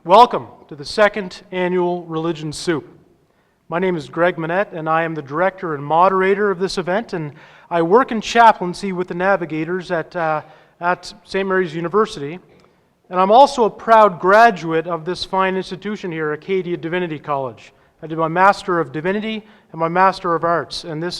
Welcome to the second annual Religion Soup. My name is Greg Manette, and I am the director and moderator of this event, and I work in chaplaincy with the Navigators at St. Mary's University, and I'm also a proud graduate of this fine institution here, Acadia Divinity College. I did my Master of Divinity and my Master of Arts, and this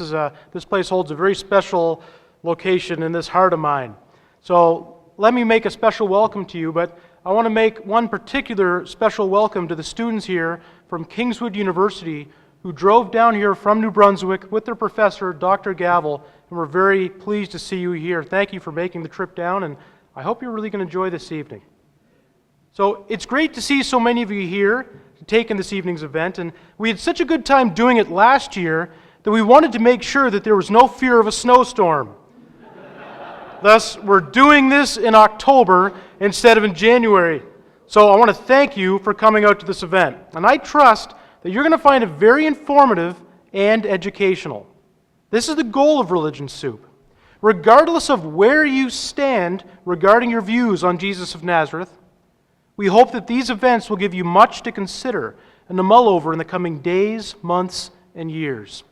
place holds a very special location in this heart of mine. So let me make a special welcome to you, but I want to make one particular special welcome to the students here from Kingswood University who drove down here from New Brunswick with their professor, Dr. Gavel, and we're very pleased to see you here. Thank you for making the trip down, and I hope you're really going to enjoy this evening. So it's great to see so many of you here to take in this evening's event, and we had such a good time doing it last year that we wanted to make sure that there was no fear of a snowstorm. Thus, we're doing this in October instead of in January. So I want to thank you for coming out to this event. And I trust that you're going to find it very informative and educational. This is the goal of Religion Soup. Regardless of where you stand regarding your views on Jesus of Nazareth, we hope that these events will give you much to consider and to mull over in the coming days, months, and years.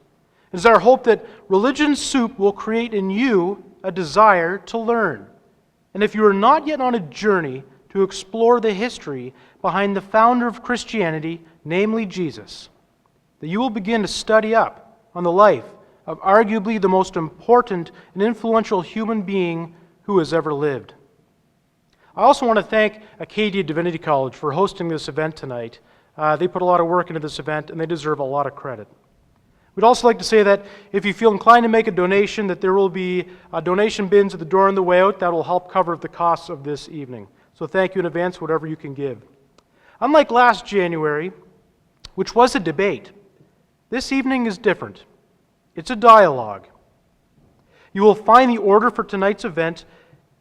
It is our hope that Religion Soup will create in you a desire to learn. And if you are not yet on a journey to explore the history behind the founder of Christianity, namely Jesus, that you will begin to study up on the life of arguably the most important and influential human being who has ever lived. I also want to thank Acadia Divinity College for hosting this event tonight. They put a lot of work into this event, and they deserve a lot of credit. We'd also like to say that if you feel inclined to make a donation, that there will be donation bins at the door on the way out that will help cover the costs of this evening. So thank you in advance, whatever you can give. Unlike last January, which was a debate, this evening is different. It's a dialogue. You will find the order for tonight's event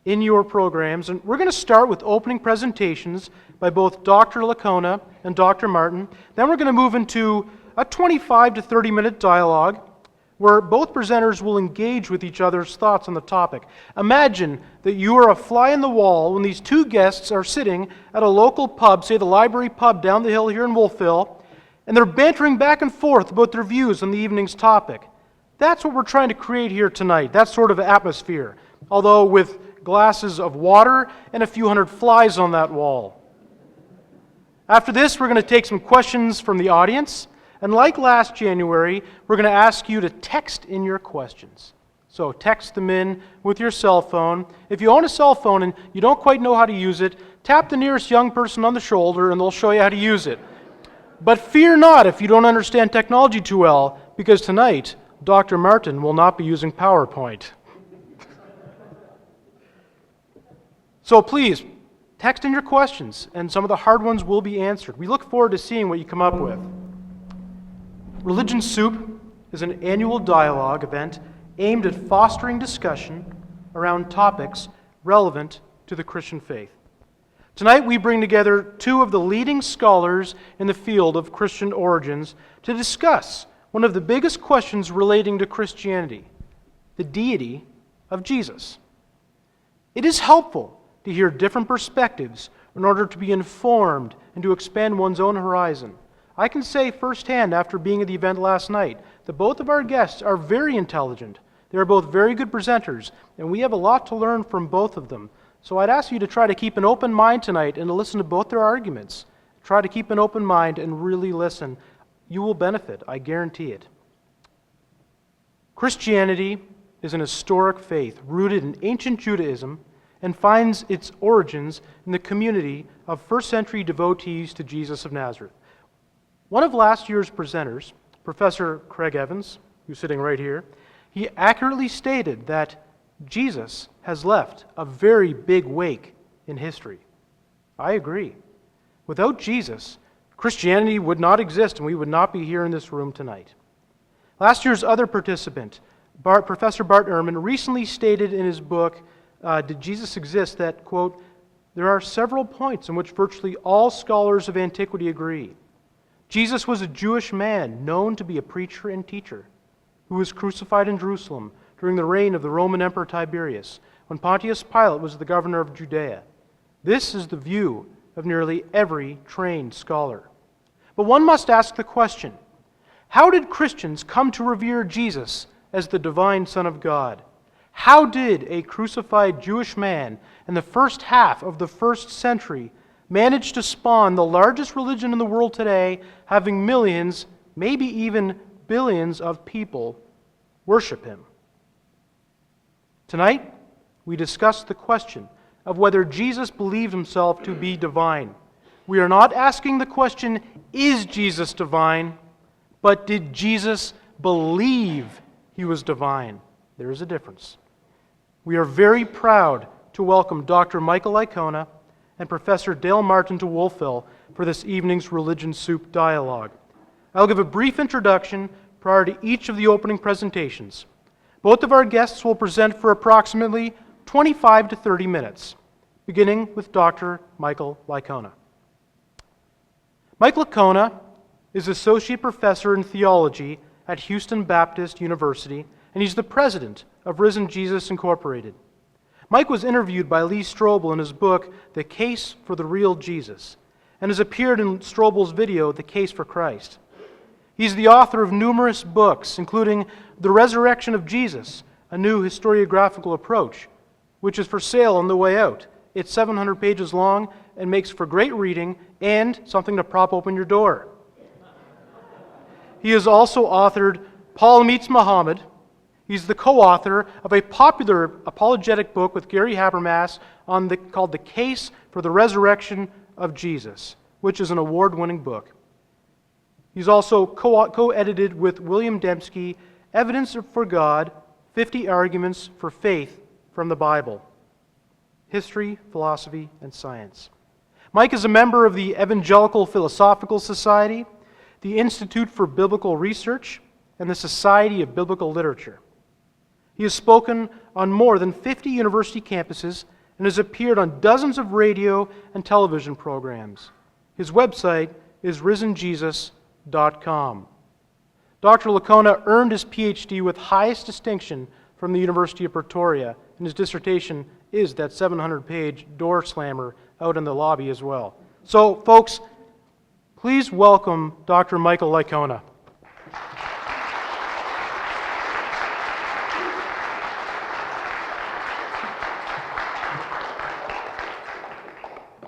in your programs, and we're going to start with opening presentations by both Dr. Lacona and Dr. Martin. Then we're going to move into a 25 to 30 minute dialogue where both presenters will engage with each other's thoughts on the topic. Imagine that you are a fly in the wall when these two guests are sitting at a local pub, say the Library Pub down the hill here in Wolfville, and they're bantering back and forth about their views on the evening's topic. That's what we're trying to create here tonight, that sort of atmosphere, although with glasses of water and a few hundred flies on that wall. After this, we're going to take some questions from the audience. And like last January, we're going to ask you to text in your questions. So text them in with your cell phone. If you own a cell phone and you don't quite know how to use it, tap the nearest young person on the shoulder and they'll show you how to use it. But fear not if you don't understand technology too well, because tonight, Dr. Martin will not be using PowerPoint. So please, text in your questions, and some of the hard ones will be answered. We look forward to seeing what you come up with. Religion Soup is an annual dialogue event aimed at fostering discussion around topics relevant to the Christian faith. Tonight we bring together two of the leading scholars in the field of Christian origins to discuss one of the biggest questions relating to Christianity, the deity of Jesus. It is helpful to hear different perspectives in order to be informed and to expand one's own horizon. I can say firsthand after being at the event last night that both of our guests are very intelligent. They are both very good presenters, and we have a lot to learn from both of them. So I'd ask you to try to keep an open mind tonight and to listen to both their arguments. Try to keep an open mind and really listen. You will benefit, I guarantee it. Christianity is an historic faith rooted in ancient Judaism and finds its origins in the community of first-century devotees to Jesus of Nazareth. One of last year's presenters, Professor Craig Evans, who's sitting right here, he accurately stated that Jesus has left a very big wake in history. I agree. Without Jesus, Christianity would not exist and we would not be here in this room tonight. Last year's other participant, Professor Bart Ehrman, recently stated in his book, Did Jesus Exist?, that, quote, there are several points in which virtually all scholars of antiquity agree. Jesus was a Jewish man known to be a preacher and teacher who was crucified in Jerusalem during the reign of the Roman Emperor Tiberius, when Pontius Pilate was the governor of Judea. This is the view of nearly every trained scholar. But one must ask the question, how did Christians come to revere Jesus as the divine Son of God? How did a crucified Jewish man in the first half of the first century manage to spawn the largest religion in the world today, having millions, maybe even billions of people worship him? Tonight, we discuss the question of whether Jesus believed himself to be divine. We are not asking the question, is Jesus divine? But did Jesus believe he was divine? There is a difference. We are very proud to welcome Dr. Michael Licona and Professor Dale Martin to Wolfville for this evening's Religion Soup Dialogue. I'll give a brief introduction prior to each of the opening presentations. Both of our guests will present for approximately 25 to 30 minutes, beginning with Dr. Michael Licona. Mike Licona is Associate Professor in Theology at Houston Baptist University, and he's the president of Risen Jesus Incorporated. Mike was interviewed by Lee Strobel in his book, The Case for the Real Jesus, and has appeared in Strobel's video, The Case for Christ. He's the author of numerous books, including The Resurrection of Jesus, a new historiographical approach, which is for sale on the way out. It's 700 pages long and makes for great reading and something to prop open your door. He has also authored Paul Meets Muhammad. He's the co-author of a popular apologetic book with Gary Habermas called The Case for the Resurrection of Jesus, which is an award-winning book. He's also co-edited with William Dembski, Evidence for God, 50 Arguments for Faith from the Bible, History, Philosophy, and Science. Mike is a member of the Evangelical Philosophical Society, the Institute for Biblical Research, and the Society of Biblical Literature. He has spoken on more than 50 university campuses and has appeared on dozens of radio and television programs. His website is risenjesus.com. Dr. Licona earned his PhD with highest distinction from the University of Pretoria, and his dissertation is that 700-page door slammer out in the lobby as well. So, folks, please welcome Dr. Michael Licona.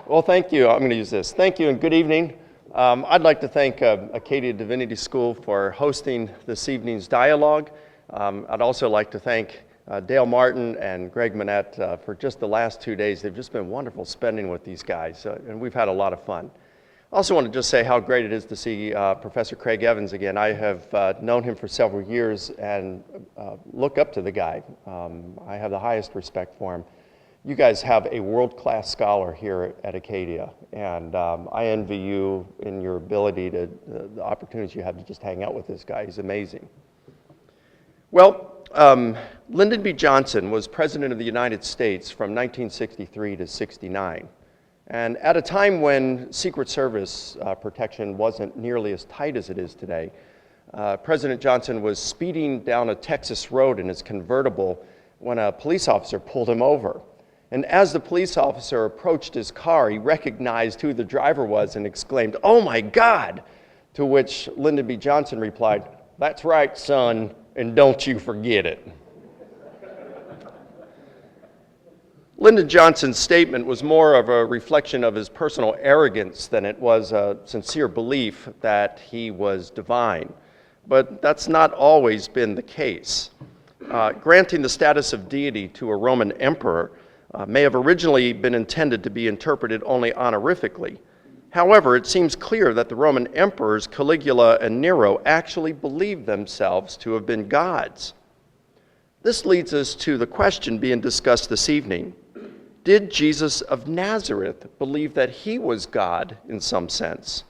Well, thank you. I'm going to use this. Thank you and good evening. I'd like to thank Acadia Divinity School for hosting this evening's dialogue. I'd also like to thank Dale Martin and Greg Manette for just the last 2 days. They've just been wonderful spending with these guys, and we've had a lot of fun. I also want to just say how great it is to see Professor Craig Evans again. I have known him for several years and look up to the guy. I have the highest respect for him. You guys have a world-class scholar here at Acadia, and I envy you in your ability to, the opportunities you have to just hang out with this guy. He's amazing. Well, Lyndon B. Johnson was President of the United States from 1963 to 69. And at a time when Secret Service protection wasn't nearly as tight as it is today, President Johnson was speeding down a Texas road in his convertible when a police officer pulled him over. And as the police officer approached his car, he recognized who the driver was and exclaimed, "Oh my God!" To which Lyndon B. Johnson replied, "That's right, son, and don't you forget it." Lyndon Johnson's statement was more of a reflection of his personal arrogance than it was a sincere belief that he was divine. But that's not always been the case. Granting the status of deity to a Roman emperor may have originally been intended to be interpreted only honorifically. However, it seems clear that the Roman emperors Caligula and Nero actually believed themselves to have been gods. This leads us to the question being discussed this evening. Did Jesus of Nazareth believe that he was God in some sense?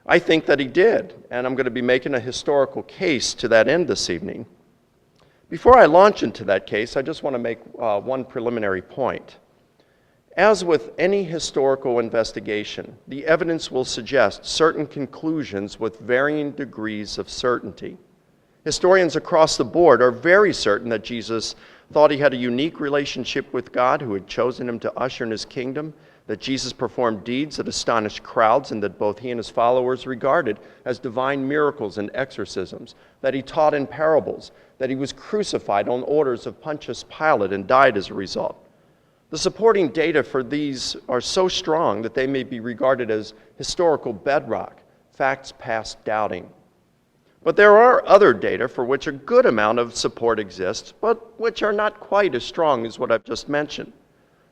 I think that he did, and I'm going to be making a historical case to that end this evening. Before I launch into that case, I just want to make one preliminary point. As with any historical investigation, the evidence will suggest certain conclusions with varying degrees of certainty. Historians across the board are very certain that Jesus thought he had a unique relationship with God who had chosen him to usher in his kingdom, that Jesus performed deeds that astonished crowds and that both he and his followers regarded as divine miracles and exorcisms, that he taught in parables, that he was crucified on orders of Pontius Pilate and died as a result. The supporting data for these are so strong that they may be regarded as historical bedrock, facts past doubting. But there are other data for which a good amount of support exists, but which are not quite as strong as what I've just mentioned.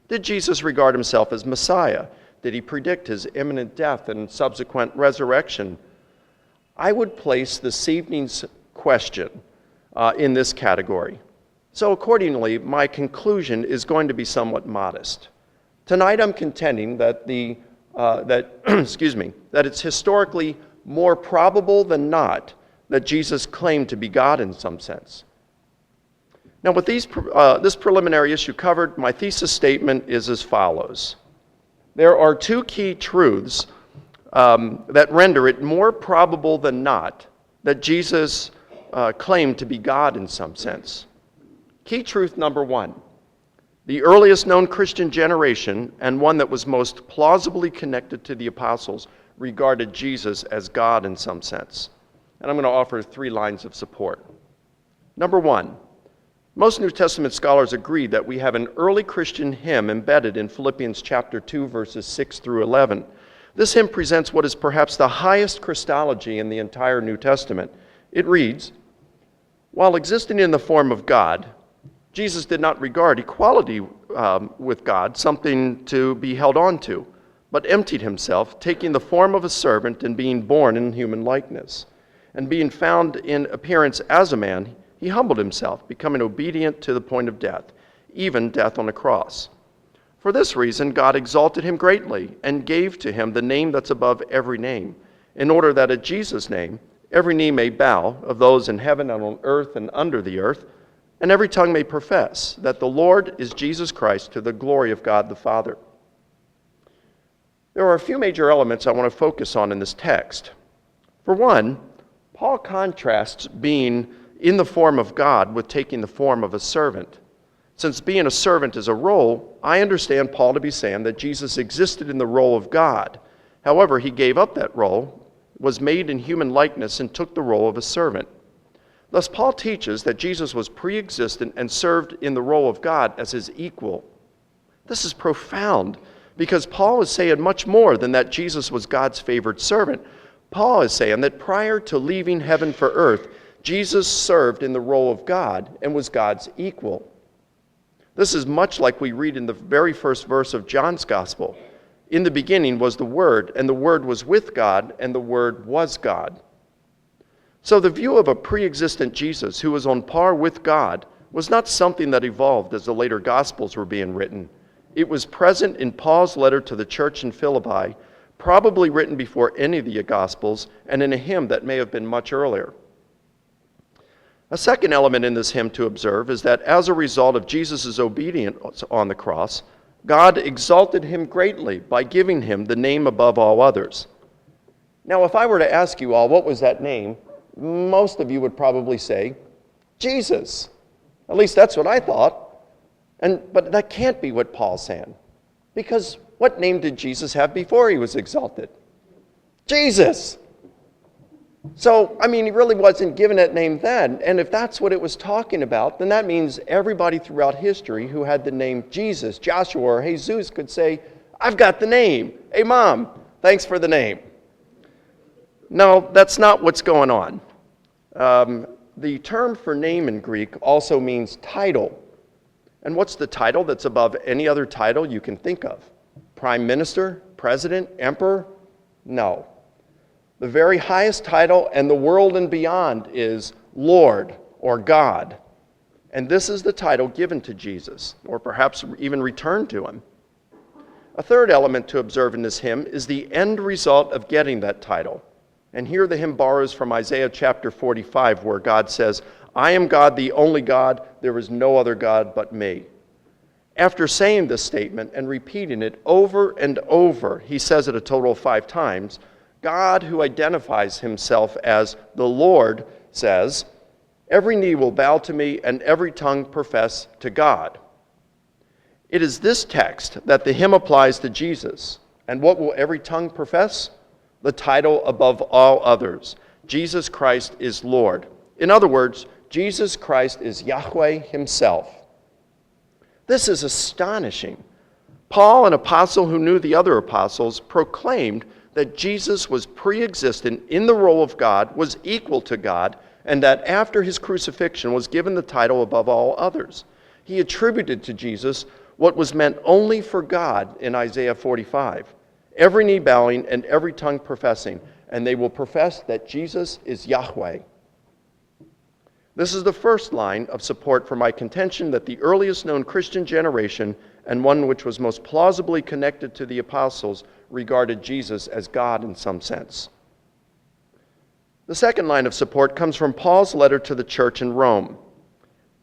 Did Jesus regard himself as Messiah? Did he predict his imminent death and subsequent resurrection? I would place this evening's question in this category. So accordingly, my conclusion is going to be somewhat modest. Tonight I'm contending that that it's historically more probable than not that Jesus claimed to be God in some sense. Now, with this preliminary issue covered, my thesis statement is as follows. There are two key truths that render it more probable than not that Jesus claimed to be God in some sense. Key truth number one, the earliest known Christian generation, and one that was most plausibly connected to the apostles, regarded Jesus as God in some sense. And I'm going to offer 3 lines of support. Number one, most New Testament scholars agree that we have an early Christian hymn embedded in Philippians chapter 2, verses 6 through 11. This hymn presents what is perhaps the highest Christology in the entire New Testament. It reads, "While existing in the form of God, Jesus did not regard equality with God something to be held on to, but emptied himself, taking the form of a servant and being born in human likeness. And being found in appearance as a man, he humbled himself, becoming obedient to the point of death, even death on a cross. For this reason, God exalted him greatly and gave to him the name that's above every name, in order that at Jesus' name every knee may bow, of those in heaven and on earth and under the earth, and every tongue may profess that the Lord is Jesus Christ, to the glory of God the Father." There are a few major elements I want to focus on in this text. For one, Paul contrasts being in the form of God with taking the form of a servant. Since being a servant is a role, I understand Paul to be saying that Jesus existed in the role of God. However, he gave up that role, was made in human likeness, and took the role of a servant. Thus, Paul teaches that Jesus was pre-existent and served in the role of God as his equal. This is profound, because Paul is saying much more than that Jesus was God's favored servant. Paul is saying that prior to leaving heaven for earth, Jesus served in the role of God and was God's equal. This is much like we read in the very first verse of John's Gospel. "In the beginning was the Word, and the Word was with God, and the Word was God." So the view of a pre-existent Jesus who was on par with God was not something that evolved as the later Gospels were being written. It was present in Paul's letter to the church in Philippi, probably written before any of the Gospels, and in a hymn that may have been much earlier. A second element in this hymn to observe is that as a result of Jesus' obedience on the cross, God exalted him greatly by giving him the name above all others. Now, if I were to ask you all what was that name, most of you would probably say, Jesus. At least that's what I thought. But that can't be what Paul's saying. Because what name did Jesus have before he was exalted? Jesus. So, he really wasn't given that name then. And if that's what it was talking about, then that means everybody throughout history who had the name Jesus, Joshua, or Jesus could say, "I've got the name. Hey, Mom, thanks for the name." No, that's not what's going on. The term for name in Greek also means title. And what's the title that's above any other title you can think of? Prime Minister? President? Emperor? No. The very highest title in the world and beyond is Lord or God. And this is the title given to Jesus, or perhaps even returned to him. A third element to observe in this hymn is the end result of getting that title. And here the hymn borrows from Isaiah chapter 45, where God says, "I am God, the only God. There is no other God but me." After saying this statement and repeating it over and over, he says it a total of 5 times, God, who identifies himself as the Lord, says, "Every knee will bow to me and every tongue profess to God." It is this text that the hymn applies to Jesus. And what will every tongue profess? The title above all others. Jesus Christ is Lord. In other words, Jesus Christ is Yahweh himself. This is astonishing. Paul, an apostle who knew the other apostles, proclaimed that Jesus was pre-existent in the role of God, was equal to God, and that after his crucifixion was given the title above all others. He attributed to Jesus what was meant only for God in Isaiah 45. Every knee bowing and every tongue professing, and they will profess that Jesus is Yahweh. This is the first line of support for my contention that the earliest known Christian generation, and one which was most plausibly connected to the apostles, regarded Jesus as God in some sense. The second line of support comes from Paul's letter to the church in Rome.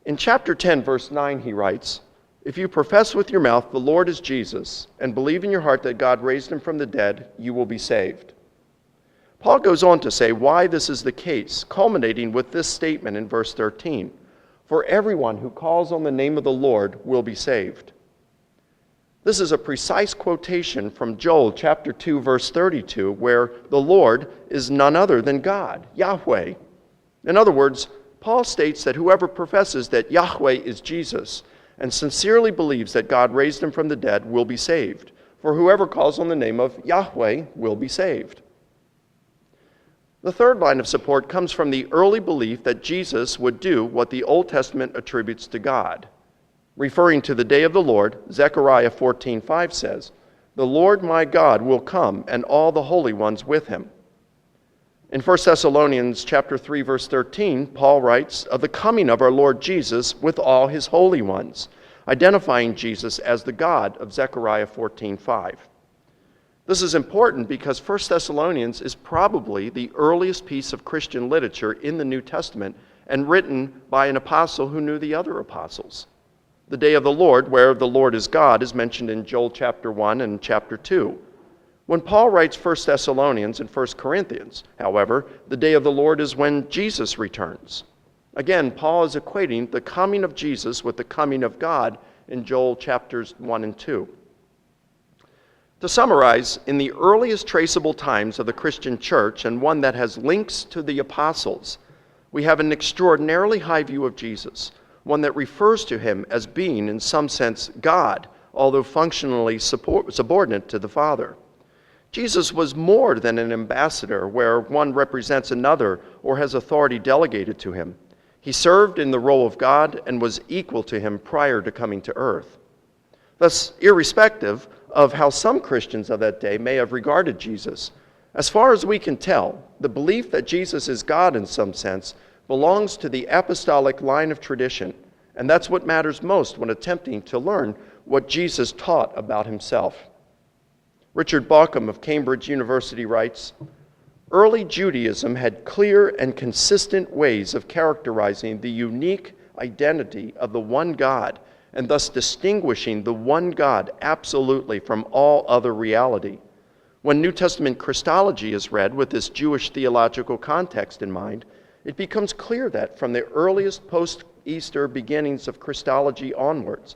In chapter 10, verse 9, he writes, "If you profess with your mouth the Lord is Jesus, and believe in your heart that God raised him from the dead, you will be saved." Paul goes on to say why this is the case, culminating with this statement in verse 13, "For everyone who calls on the name of the Lord will be saved." This is a precise quotation from Joel chapter 2, verse 32, where the Lord is none other than God, Yahweh. In other words, Paul states that whoever professes that Yahweh is Jesus and sincerely believes that God raised him from the dead will be saved. For whoever calls on the name of Yahweh will be saved. The third line of support comes from the early belief that Jesus would do what the Old Testament attributes to God. Referring to the day of the Lord, Zechariah 14:5 says, "The Lord my God will come, and all the holy ones with him." In 1 Thessalonians chapter 3, verse 13, Paul writes of the coming of our Lord Jesus with all his holy ones, identifying Jesus as the God of Zechariah 14:5. This is important because 1 Thessalonians is probably the earliest piece of Christian literature in the New Testament and written by an apostle who knew the other apostles. The day of the Lord, where the Lord is God, is mentioned in Joel chapter 1 and chapter 2. When Paul writes 1 Thessalonians and 1 Corinthians, however, the day of the Lord is when Jesus returns. Again, Paul is equating the coming of Jesus with the coming of God in Joel chapters 1 and 2. To summarize, in the earliest traceable times of the Christian church, and one that has links to the apostles, we have an extraordinarily high view of Jesus, one that refers to him as being, in some sense, God, although functionally subordinate to the Father. Jesus was more than an ambassador where one represents another or has authority delegated to him. He served in the role of God and was equal to him prior to coming to earth. Thus, irrespective of how some Christians of that day may have regarded Jesus, as far as we can tell, the belief that Jesus is God in some sense belongs to the apostolic line of tradition, and that's what matters most when attempting to learn what Jesus taught about himself. Richard Bauckham of Cambridge University writes, "Early Judaism had clear and consistent ways of characterizing the unique identity of the one God and thus distinguishing the one God absolutely from all other reality. When New Testament Christology is read with this Jewish theological context in mind, it becomes clear that from the earliest post-Easter beginnings of Christology onwards,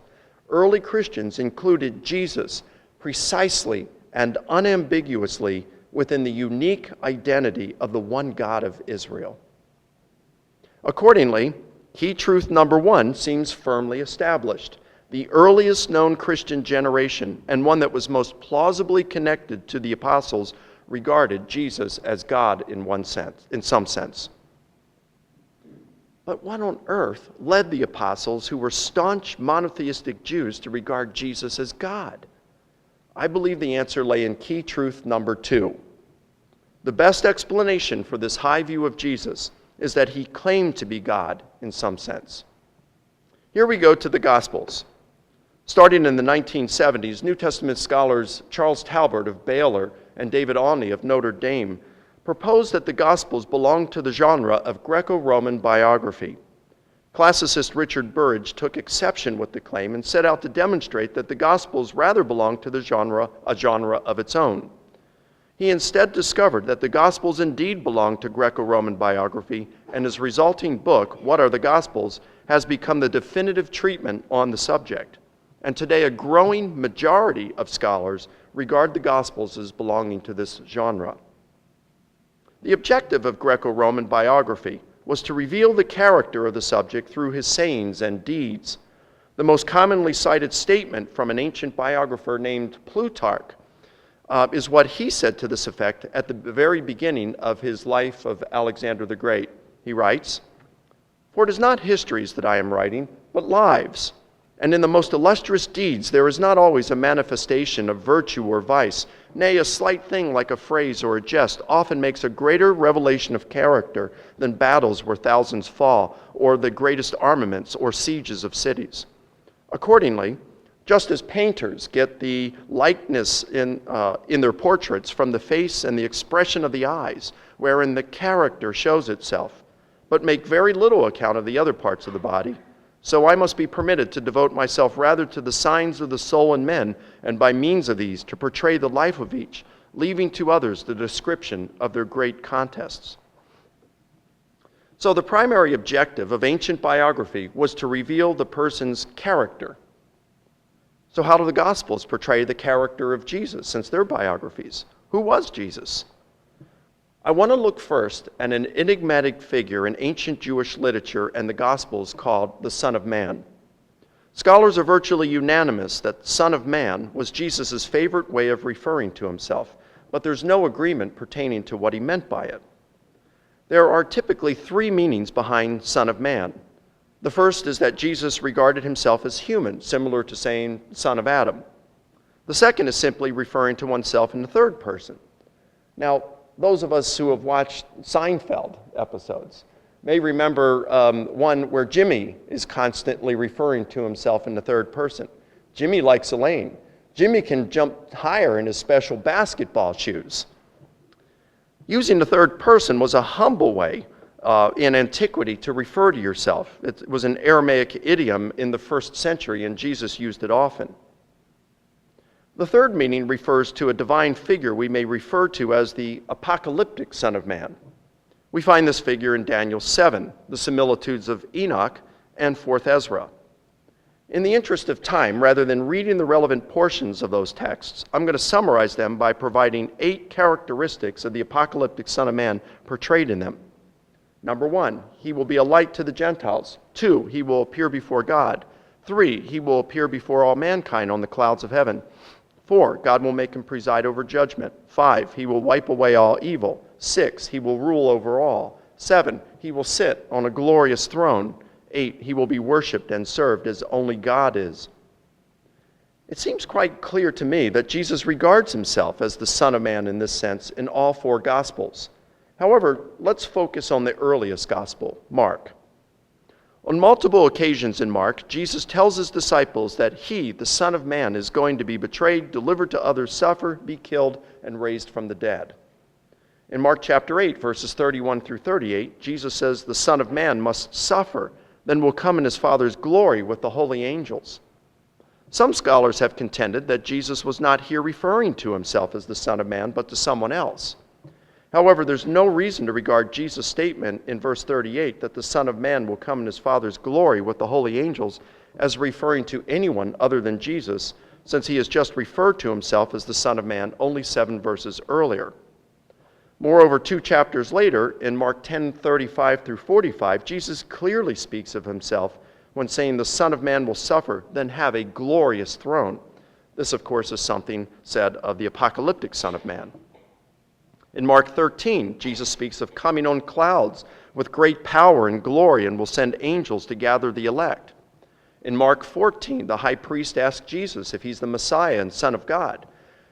early Christians included Jesus precisely and unambiguously within the unique identity of the one God of Israel." Accordingly, key truth number one seems firmly established. The earliest known Christian generation, and one that was most plausibly connected to the apostles, regarded Jesus as God in some sense. But what on earth led the apostles, who were staunch monotheistic Jews, to regard Jesus as God? I believe the answer lay in key truth number two. The best explanation for this high view of Jesus is that he claimed to be God in some sense. Here we go to the Gospels. Starting in the 1970s, New Testament scholars Charles Talbert of Baylor and David Olney of Notre Dame proposed that the Gospels belong to the genre of Greco-Roman biography. Classicist Richard Burridge took exception with the claim and set out to demonstrate that the Gospels rather belong to a genre of its own. He instead discovered that the Gospels indeed belong to Greco-Roman biography, and his resulting book, What Are the Gospels?, has become the definitive treatment on the subject. and today a growing majority of scholars regard the Gospels as belonging to this genre. The objective of Greco-Roman biography was to reveal the character of the subject through his sayings and deeds. The most commonly cited statement from an ancient biographer named Plutarch is what he said to this effect at the very beginning of his life of Alexander the Great. He writes, "For it is not histories that I am writing, but lives. And in the most illustrious deeds there is not always a manifestation of virtue or vice. Nay, a slight thing like a phrase or a jest often makes a greater revelation of character than battles where thousands fall, or the greatest armaments or sieges of cities. Accordingly, just as painters get the likeness in their portraits from the face and the expression of the eyes, wherein the character shows itself, but make very little account of the other parts of the body, so I must be permitted to devote myself rather to the signs of the soul in men, and by means of these to portray the life of each, leaving to others the description of their great contests." So the primary objective of ancient biography was to reveal the person's character. So how do the Gospels portray the character of Jesus, since they're biographies? Who was Jesus? I want to look first at an enigmatic figure in ancient Jewish literature and the Gospels called the Son of Man. Scholars are virtually unanimous that Son of Man was Jesus' favorite way of referring to himself, but there's no agreement pertaining to what he meant by it. There are typically three meanings behind Son of Man. The first is that Jesus regarded himself as human, similar to saying Son of Adam. The second is simply referring to oneself in the third person. Now, those of us who have watched Seinfeld episodes may remember one where Jimmy is constantly referring to himself in the third person. Jimmy likes Elaine. Jimmy can jump higher in his special basketball shoes. Using the third person was a humble way in antiquity to refer to yourself. It was an Aramaic idiom in the 1st century, and Jesus used it often. The third meaning refers to a divine figure we may refer to as the apocalyptic Son of Man. We find this figure in Daniel 7, the similitudes of Enoch, and 4th Ezra. In the interest of time, rather than reading the relevant portions of those texts, I'm going to summarize them by providing 8 characteristics of the apocalyptic Son of Man portrayed in them. Number 1, he will be a light to the Gentiles. 2, he will appear before God. 3, he will appear before all mankind on the clouds of heaven. 4, God will make him preside over judgment. 5, he will wipe away all evil. 6, he will rule over all. 7, he will sit on a glorious throne. 8, he will be worshipped and served as only God is. It seems quite clear to me that Jesus regards himself as the Son of Man in this sense in all 4 Gospels. However, let's focus on the earliest Gospel, Mark. On multiple occasions in Mark, Jesus tells his disciples that he, the Son of Man, is going to be betrayed, delivered to others, suffer, be killed, and raised from the dead. In Mark chapter 8, verses 31 through 38, Jesus says the Son of Man must suffer, then will come in his Father's glory with the holy angels. Some scholars have contended that Jesus was not here referring to himself as the Son of Man, but to someone else. However, there's no reason to regard Jesus' statement in verse 38 that the Son of Man will come in his Father's glory with the holy angels as referring to anyone other than Jesus, since he has just referred to himself as the Son of Man only 7 verses earlier. Moreover, 2 chapters later, in Mark 10:35 through 45, Jesus clearly speaks of himself when saying the Son of Man will suffer, then have a glorious throne. This, of course, is something said of the apocalyptic Son of Man. In Mark 13, Jesus speaks of coming on clouds with great power and glory and will send angels to gather the elect. In Mark 14, the high priest asks Jesus if he's the Messiah and Son of God.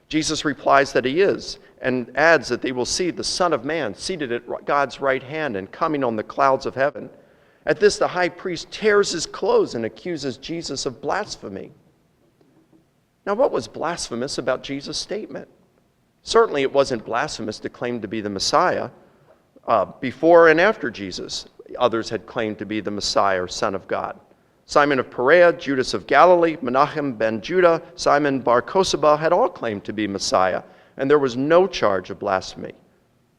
Jesus replies that he is, and adds that they will see the Son of Man seated at God's right hand and coming on the clouds of heaven. At this, the high priest tears his clothes and accuses Jesus of blasphemy. Now, what was blasphemous about Jesus' statement? Certainly, it wasn't blasphemous to claim to be the Messiah. Before and after Jesus, others had claimed to be the Messiah or Son of God. Simon of Perea, Judas of Galilee, Menachem ben Judah, Simon bar Kosaba had all claimed to be Messiah, and there was no charge of blasphemy.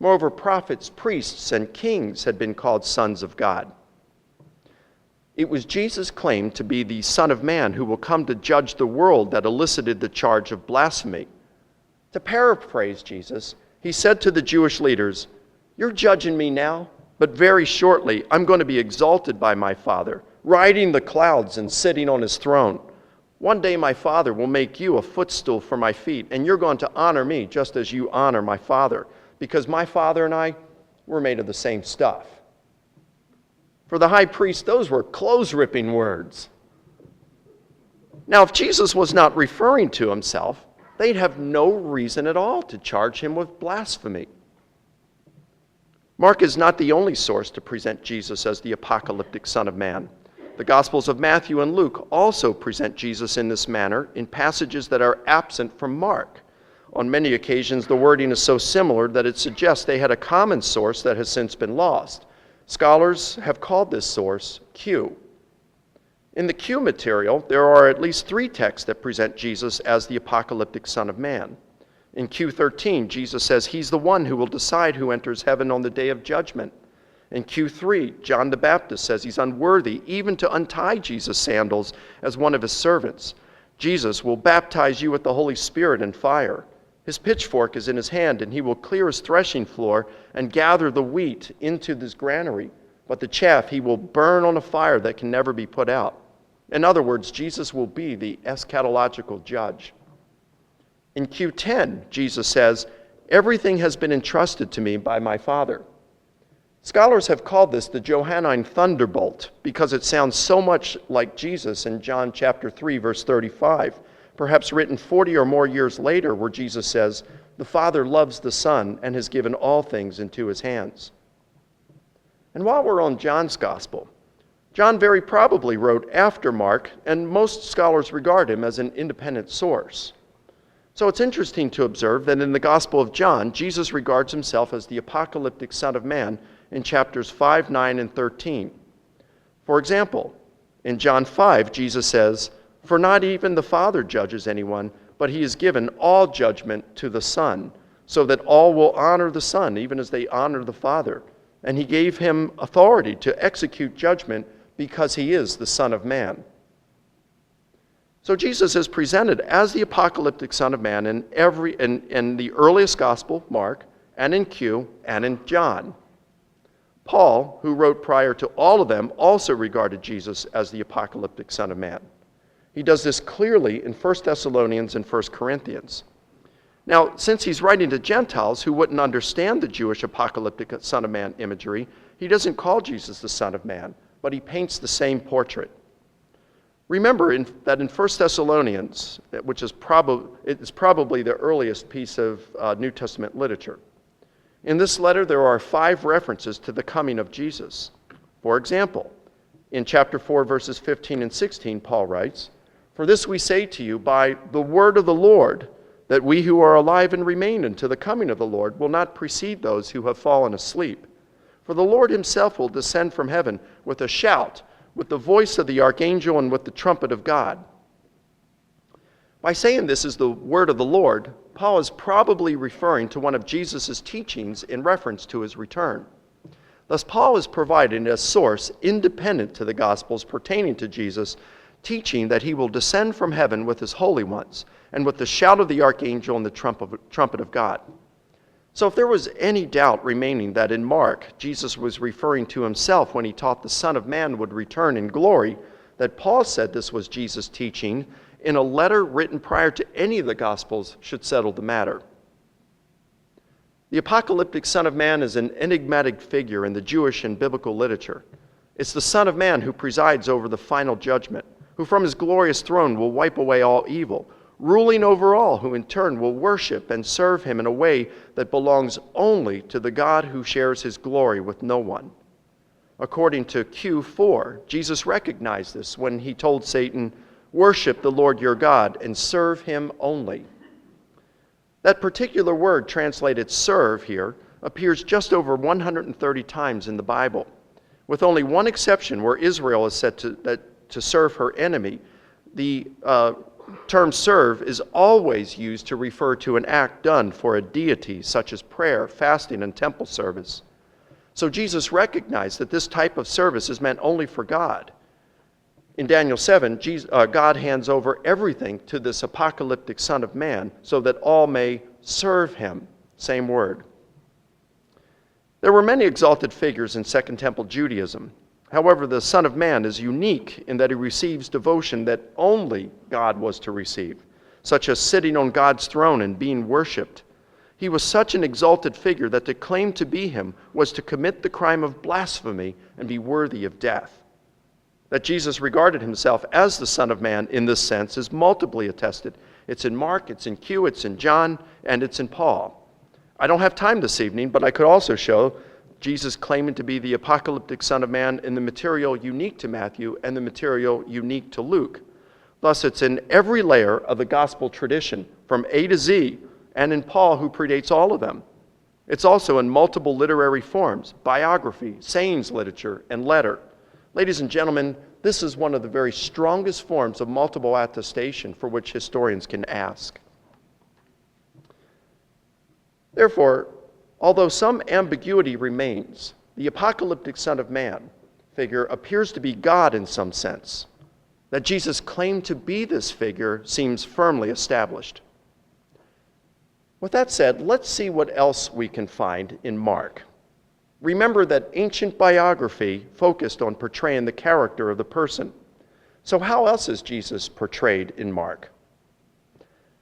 Moreover, prophets, priests, and kings had been called sons of God. It was Jesus' claim to be the Son of Man who will come to judge the world that elicited the charge of blasphemy. To paraphrase Jesus, he said to the Jewish leaders, "You're judging me now, but very shortly I'm going to be exalted by my Father, riding the clouds and sitting on his throne. One day my Father will make you a footstool for my feet, and you're going to honor me just as you honor my Father, because my Father and I, we're made of the same stuff." For the high priest, those were clothes-ripping words. Now, if Jesus was not referring to himself, they'd have no reason at all to charge him with blasphemy. Mark is not the only source to present Jesus as the apocalyptic Son of Man. The Gospels of Matthew and Luke also present Jesus in this manner in passages that are absent from Mark. On many occasions, the wording is so similar that it suggests they had a common source that has since been lost. Scholars have called this source Q. In the Q material, there are at least 3 texts that present Jesus as the apocalyptic Son of Man. In Q13, Jesus says he's the one who will decide who enters heaven on the day of judgment. In Q3, John the Baptist says he's unworthy even to untie Jesus' sandals as one of his servants. Jesus will baptize you with the Holy Spirit and fire. His pitchfork is in his hand, and he will clear his threshing floor and gather the wheat into his granary. But the chaff he will burn on a fire that can never be put out. In other words, Jesus will be the eschatological judge. In Q10, Jesus says, "Everything has been entrusted to me by my Father." Scholars have called this the Johannine thunderbolt because it sounds so much like Jesus in John chapter 3, verse 35, perhaps written 40 or more years later, where Jesus says, "The Father loves the Son and has given all things into his hands." And while we're on John's Gospel, John very probably wrote after Mark, and most scholars regard him as an independent source. So it's interesting to observe that in the Gospel of John, Jesus regards himself as the apocalyptic Son of Man in chapters 5, 9, and 13. For example, in John 5, Jesus says, "For not even the Father judges anyone, but he has given all judgment to the Son, so that all will honor the Son, even as they honor the Father. And he gave him authority to execute judgment because he is the Son of Man." So Jesus is presented as the apocalyptic Son of Man in the earliest Gospel, Mark, and in Q, and in John. Paul, who wrote prior to all of them, also regarded Jesus as the apocalyptic Son of Man. He does this clearly in 1 Thessalonians and 1 Corinthians. Now, since he's writing to Gentiles who wouldn't understand the Jewish apocalyptic Son of Man imagery, he doesn't call Jesus the Son of Man, but he paints the same portrait. Remember that in 1 Thessalonians, which is probably the earliest piece of New Testament literature, in this letter there are 5 references to the coming of Jesus. For example, in chapter 4, verses 15 and 16, Paul writes, "For this we say to you by the word of the Lord, that we who are alive and remain until the coming of the Lord will not precede those who have fallen asleep. For the Lord himself will descend from heaven with a shout, with the voice of the archangel, and with the trumpet of God." By saying this is the word of the Lord, Paul is probably referring to one of Jesus' teachings in reference to his return. Thus, Paul is providing a source independent to the Gospels pertaining to Jesus, teaching that he will descend from heaven with his holy ones, and with the shout of the archangel and the trumpet of God. So if there was any doubt remaining that in Mark, Jesus was referring to himself when he taught the Son of Man would return in glory, that Paul said this was Jesus' teaching in a letter written prior to any of the Gospels should settle the matter. The apocalyptic Son of Man is an enigmatic figure in the Jewish and biblical literature. It's the Son of Man who presides over the final judgment, who from his glorious throne will wipe away all evil, ruling over all who in turn will worship and serve him in a way that belongs only to the God who shares his glory with no one. According to Q4, Jesus recognized this when he told Satan, "Worship the Lord your God and serve him only." That particular word translated serve here appears just over 130 times in the Bible, with only one exception where Israel is said to serve her enemy. The term serve is always used to refer to an act done for a deity, such as prayer, fasting, and temple service. So Jesus recognized that this type of service is meant only for God. In Daniel 7, God hands over everything to this apocalyptic Son of Man so that all may serve him. Same word. There were many exalted figures in Second Temple Judaism. However, the Son of Man is unique in that he receives devotion that only God was to receive, such as sitting on God's throne and being worshipped. He was such an exalted figure that to claim to be him was to commit the crime of blasphemy and be worthy of death. That Jesus regarded himself as the Son of Man in this sense is multiply attested. It's in Mark, it's in Q, it's in John, and it's in Paul. I don't have time this evening, but I could also show Jesus claiming to be the apocalyptic Son of Man in the material unique to Matthew and the material unique to Luke. Thus, it's in every layer of the gospel tradition, from A to Z, and in Paul, who predates all of them. It's also in multiple literary forms: biography, sayings literature, and letter. Ladies and gentlemen, this is one of the very strongest forms of multiple attestation for which historians can ask. Therefore, although some ambiguity remains, the apocalyptic Son of Man figure appears to be God in some sense. That Jesus claimed to be this figure seems firmly established. With that said, let's see what else we can find in Mark. Remember that ancient biography focused on portraying the character of the person. So how else is Jesus portrayed in Mark?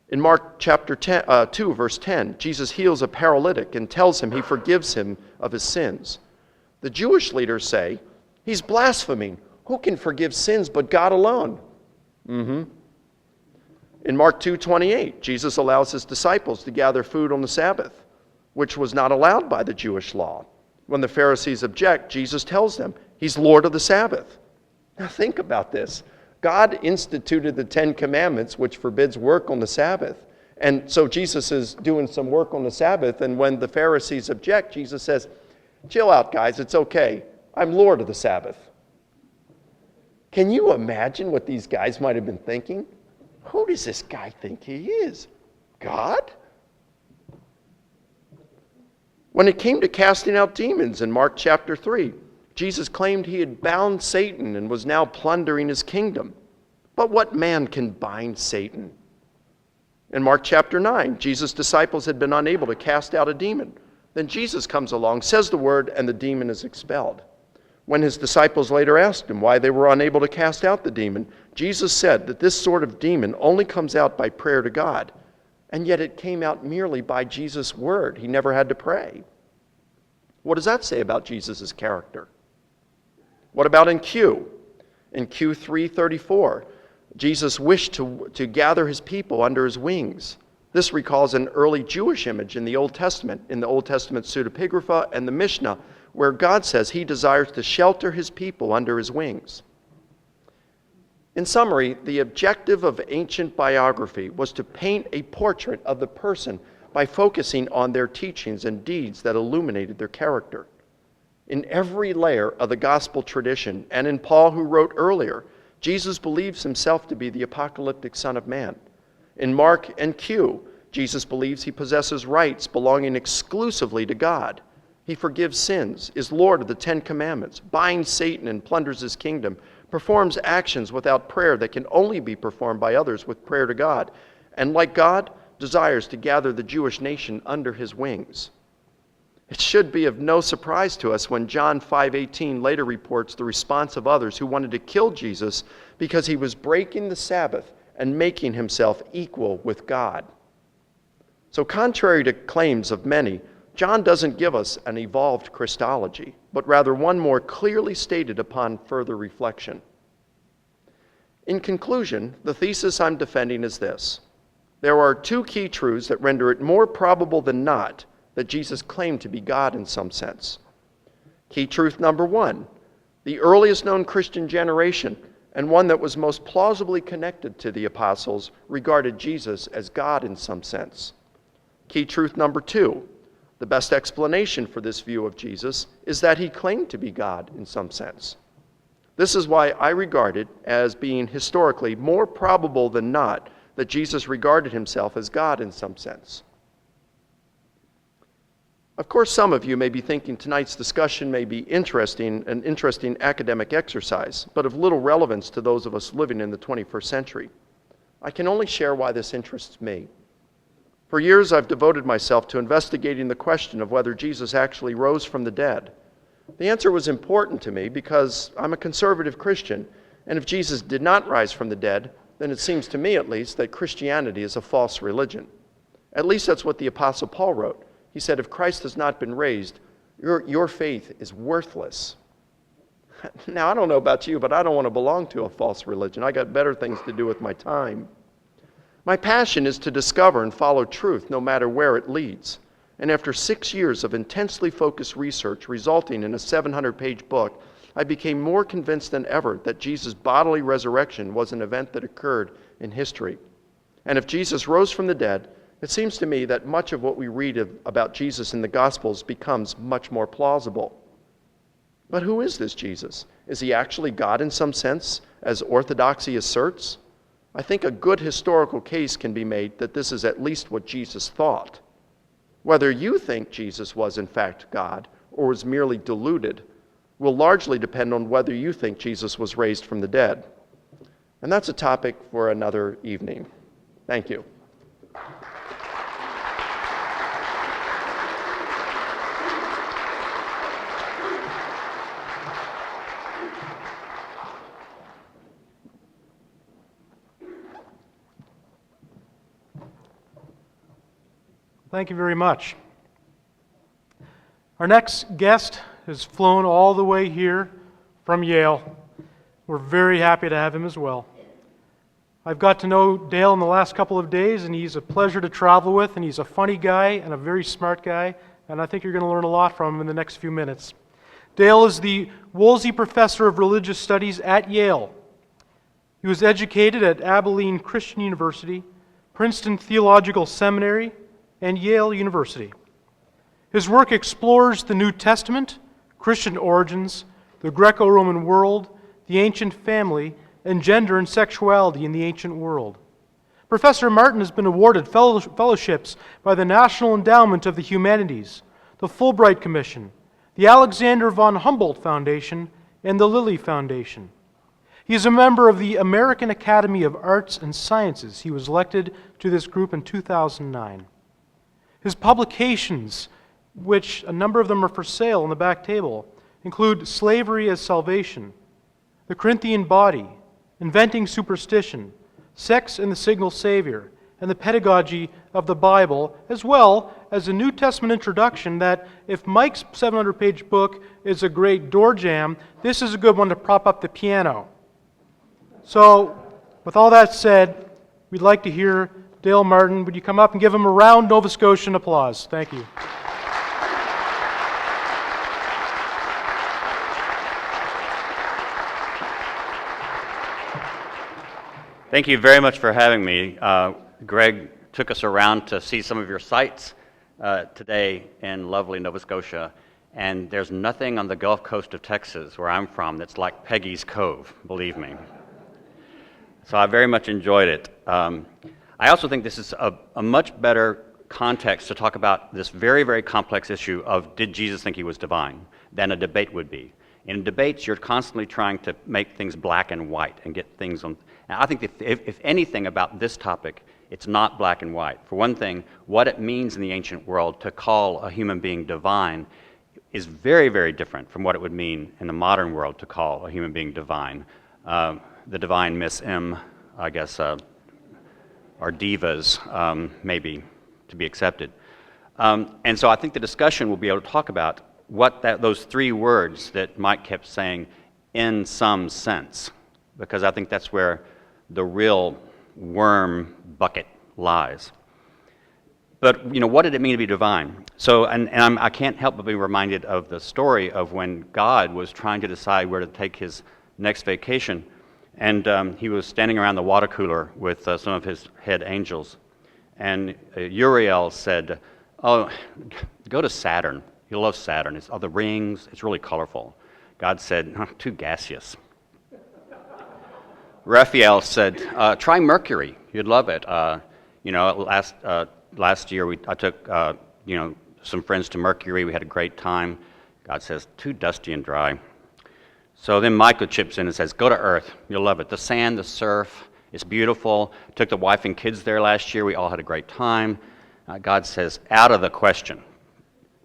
In Mark chapter 2, verse 10, Jesus heals a paralytic and tells him he forgives him of his sins. The Jewish leaders say, he's blaspheming. Who can forgive sins but God alone? In Mark 2:28, Jesus allows his disciples to gather food on the Sabbath, which was not allowed by the Jewish law. When the Pharisees object, Jesus tells them he's Lord of the Sabbath. Now think about this. God instituted the Ten Commandments, which forbids work on the Sabbath. And so Jesus is doing some work on the Sabbath, and when the Pharisees object, Jesus says, chill out, guys, it's okay. I'm Lord of the Sabbath. Can you imagine what these guys might have been thinking? Who does this guy think he is? God? When it came to casting out demons in Mark chapter 3, Jesus claimed he had bound Satan and was now plundering his kingdom. But what man can bind Satan? In Mark chapter 9, Jesus' disciples had been unable to cast out a demon. Then Jesus comes along, says the word, and the demon is expelled. When his disciples later asked him why they were unable to cast out the demon, Jesus said that this sort of demon only comes out by prayer to God. And yet it came out merely by Jesus' word. He never had to pray. What does that say about Jesus' character? What about in Q? In Q 3:34, Jesus wished to gather his people under his wings. This recalls an early Jewish image in the Old Testament pseudepigrapha and the Mishnah, where God says he desires to shelter his people under his wings. In summary, the objective of ancient biography was to paint a portrait of the person by focusing on their teachings and deeds that illuminated their character. In every layer of the gospel tradition, and in Paul, who wrote earlier, Jesus believes himself to be the apocalyptic Son of Man. In Mark and Q, Jesus believes he possesses rights belonging exclusively to God. He forgives sins, is Lord of the Ten Commandments, binds Satan and plunders his kingdom, performs actions without prayer that can only be performed by others with prayer to God, and like God, desires to gather the Jewish nation under his wings. It should be of no surprise to us when John 5:18 later reports the response of others who wanted to kill Jesus because he was breaking the Sabbath and making himself equal with God. So contrary to claims of many, John doesn't give us an evolved Christology, but rather one more clearly stated upon further reflection. In conclusion, the thesis I'm defending is this. There are two key truths that render it more probable than not that Jesus claimed to be God in some sense. Key truth number one, the earliest known Christian generation, and one that was most plausibly connected to the apostles, regarded Jesus as God in some sense. Key truth number two, the best explanation for this view of Jesus is that he claimed to be God in some sense. This is why I regard it as being historically more probable than not that Jesus regarded himself as God in some sense. Of course, some of you may be thinking tonight's discussion may be an interesting academic exercise, but of little relevance to those of us living in the 21st century. I can only share why this interests me. For years, I've devoted myself to investigating the question of whether Jesus actually rose from the dead. The answer was important to me because I'm a conservative Christian, and if Jesus did not rise from the dead, then it seems to me at least that Christianity is a false religion. At least that's what the Apostle Paul wrote. He said, if Christ has not been raised, your faith is worthless. Now, I don't know about you, but I don't want to belong to a false religion. I got better things to do with my time. My passion is to discover and follow truth no matter where it leads. And after 6 years of intensely focused research resulting in a 700-page book, I became more convinced than ever that Jesus' bodily resurrection was an event that occurred in history. And if Jesus rose from the dead, it seems to me that much of what we read about Jesus in the Gospels becomes much more plausible. But who is this Jesus? Is he actually God in some sense, as orthodoxy asserts? I think a good historical case can be made that this is at least what Jesus thought. Whether you think Jesus was in fact God or was merely deluded will largely depend on whether you think Jesus was raised from the dead. And that's a topic for another evening. Thank you. Thank you very much. Our next guest has flown all the way here from Yale. We're very happy to have him as well. I've got to know Dale in the last couple of days, and he's a pleasure to travel with, and he's a funny guy and a very smart guy, and I think you're going to learn a lot from him in the next few minutes. Dale is the Woolsey Professor of Religious Studies at Yale. He was educated at Abilene Christian University, Princeton Theological Seminary, and Yale University. His work explores the New Testament, Christian origins, the Greco-Roman world, the ancient family, and gender and sexuality in the ancient world. Professor Martin has been awarded fellowships by the National Endowment of the Humanities, the Fulbright Commission, the Alexander von Humboldt Foundation, and the Lilly Foundation. He is a member of the American Academy of Arts and Sciences. He was elected to this group in 2009. His publications, which a number of them are for sale on the back table, include Slavery as Salvation, The Corinthian Body, Inventing Superstition, Sex and the Signal Savior, and the Pedagogy of the Bible, as well as a New Testament introduction that, if Mike's 700-page book is a great door jam, this is a good one to prop up the piano. So, with all that said, we'd like to hear Dale Martin. Would you come up and give him a round Nova Scotian applause? Thank you. Thank you very much for having me. Greg took us around to see some of your sites today in lovely Nova Scotia, and there's nothing on the Gulf Coast of Texas, where I'm from, that's like Peggy's Cove, believe me. So I very much enjoyed it. I also think this is a much better context to talk about this very, very complex issue of did Jesus think he was divine than a debate would be. In debates, you're constantly trying to make things black and white and get things on. And I think if anything about this topic, it's not black and white. For one thing, what it means in the ancient world to call a human being divine is very, very different from what it would mean in the modern world to call a human being divine. The divine Miss M, I guess, are divas, maybe, to be accepted. And so I think the discussion will be able to talk about what those three words that Mike kept saying, in some sense, because I think that's where the real worm bucket lies. But, what did it mean to be divine? So, I can't help but be reminded of the story of when God was trying to decide where to take his next vacation. And he was standing around the water cooler with some of his head angels. And Uriel said, "Oh, go to Saturn. You'll love Saturn. It's all the rings. It's really colorful." God said, "Too gaseous." Raphael said, "Try Mercury. You'd love it." Last year I took some friends to Mercury. We had a great time. God says, too dusty and dry. So then Michael chips in and says, go to Earth. You'll love it. The sand, the surf, it's beautiful. Took the wife and kids there last year. We all had a great time. God says, out of the question.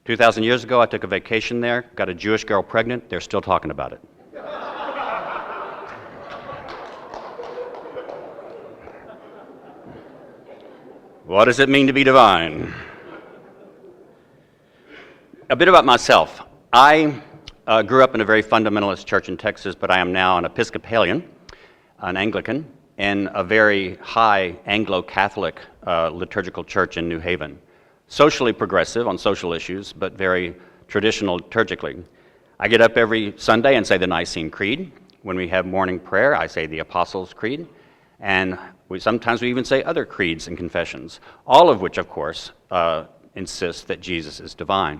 2,000 years ago, I took a vacation there, got a Jewish girl pregnant. They're still talking about it. What does it mean to be divine? A bit about myself. I grew up in a very fundamentalist church in Texas, but I am now an Episcopalian, an Anglican, in a very high Anglo-Catholic liturgical church in New Haven. Socially progressive on social issues, but very traditional liturgically. I get up every Sunday and say the Nicene Creed. When we have morning prayer, I say the Apostles' Creed. And sometimes we even say other creeds and confessions, all of which, of course, insist that Jesus is divine.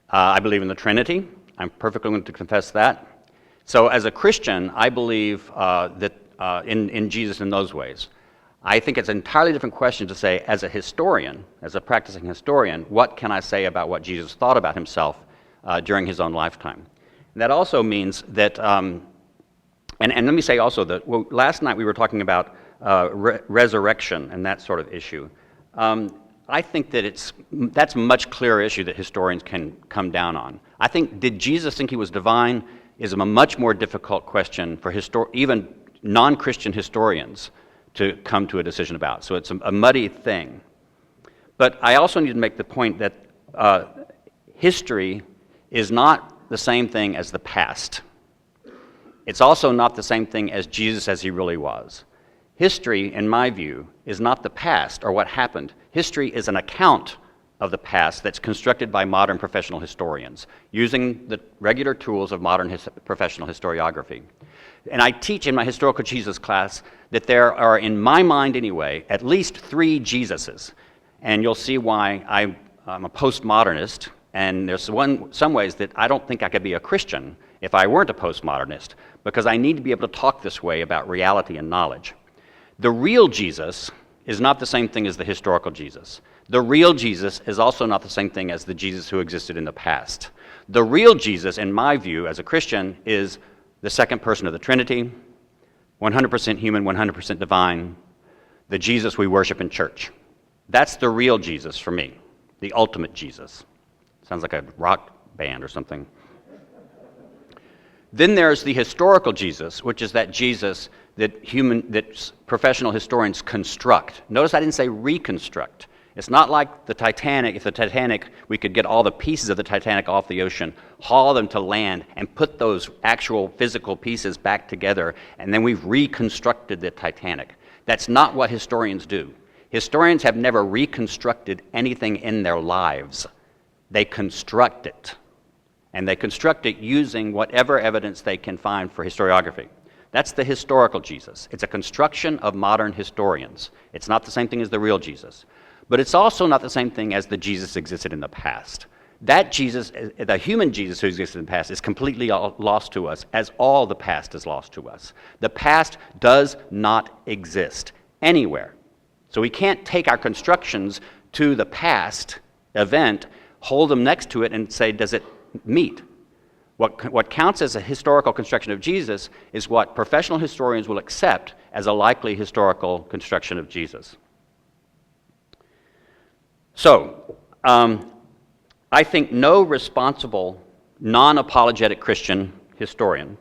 I believe in the Trinity. I'm perfectly willing to confess that. So as a Christian, I believe that in Jesus in those ways. I think it's an entirely different question to say, as a historian, as a practicing historian, what can I say about what Jesus thought about himself during his own lifetime? And that also means that, and let me say also that last night we were talking about resurrection and that sort of issue. I think that that's a much clearer issue that historians can come down on. I think, did Jesus think he was divine is a much more difficult question for even non-Christian historians to come to a decision about. So it's a muddy thing. But I also need to make the point that history is not the same thing as the past. It's also not the same thing as Jesus as he really was. History, in my view, is not the past or what happened. History is an account of the past that's constructed by modern professional historians using the regular tools of modern professional historiography. And I teach in my Historical Jesus class that there are, in my mind anyway, at least 3 Jesuses. And you'll see why I'm a postmodernist, and there's some ways that I don't think I could be a Christian if I weren't a postmodernist, because I need to be able to talk this way about reality and knowledge. The real Jesus is not the same thing as the historical Jesus. The real Jesus is also not the same thing as the Jesus who existed in the past. The real Jesus, in my view, as a Christian, is the second person of the Trinity, 100% human, 100% divine, the Jesus we worship in church. That's the real Jesus for me, the ultimate Jesus. Sounds like a rock band or something. Then there's the historical Jesus, which is that Jesus that professional historians construct. Notice I didn't say reconstruct. It's not like the Titanic. If the Titanic, we could get all the pieces of the Titanic off the ocean, haul them to land, and put those actual physical pieces back together, and then we've reconstructed the Titanic. That's not what historians do. Historians have never reconstructed anything in their lives. They construct it. And they construct it using whatever evidence they can find for historiography. That's the historical Jesus. It's a construction of modern historians. It's not the same thing as the real Jesus. But it's also not the same thing as the Jesus existed in the past. That Jesus, the human Jesus who existed in the past, is completely lost to us, as all the past is lost to us. The past does not exist anywhere. So we can't take our constructions to the past event, hold them next to it, and say, does it meet? What counts as a historical construction of Jesus is what professional historians will accept as a likely historical construction of Jesus. So, I think no responsible, non-apologetic Christian historian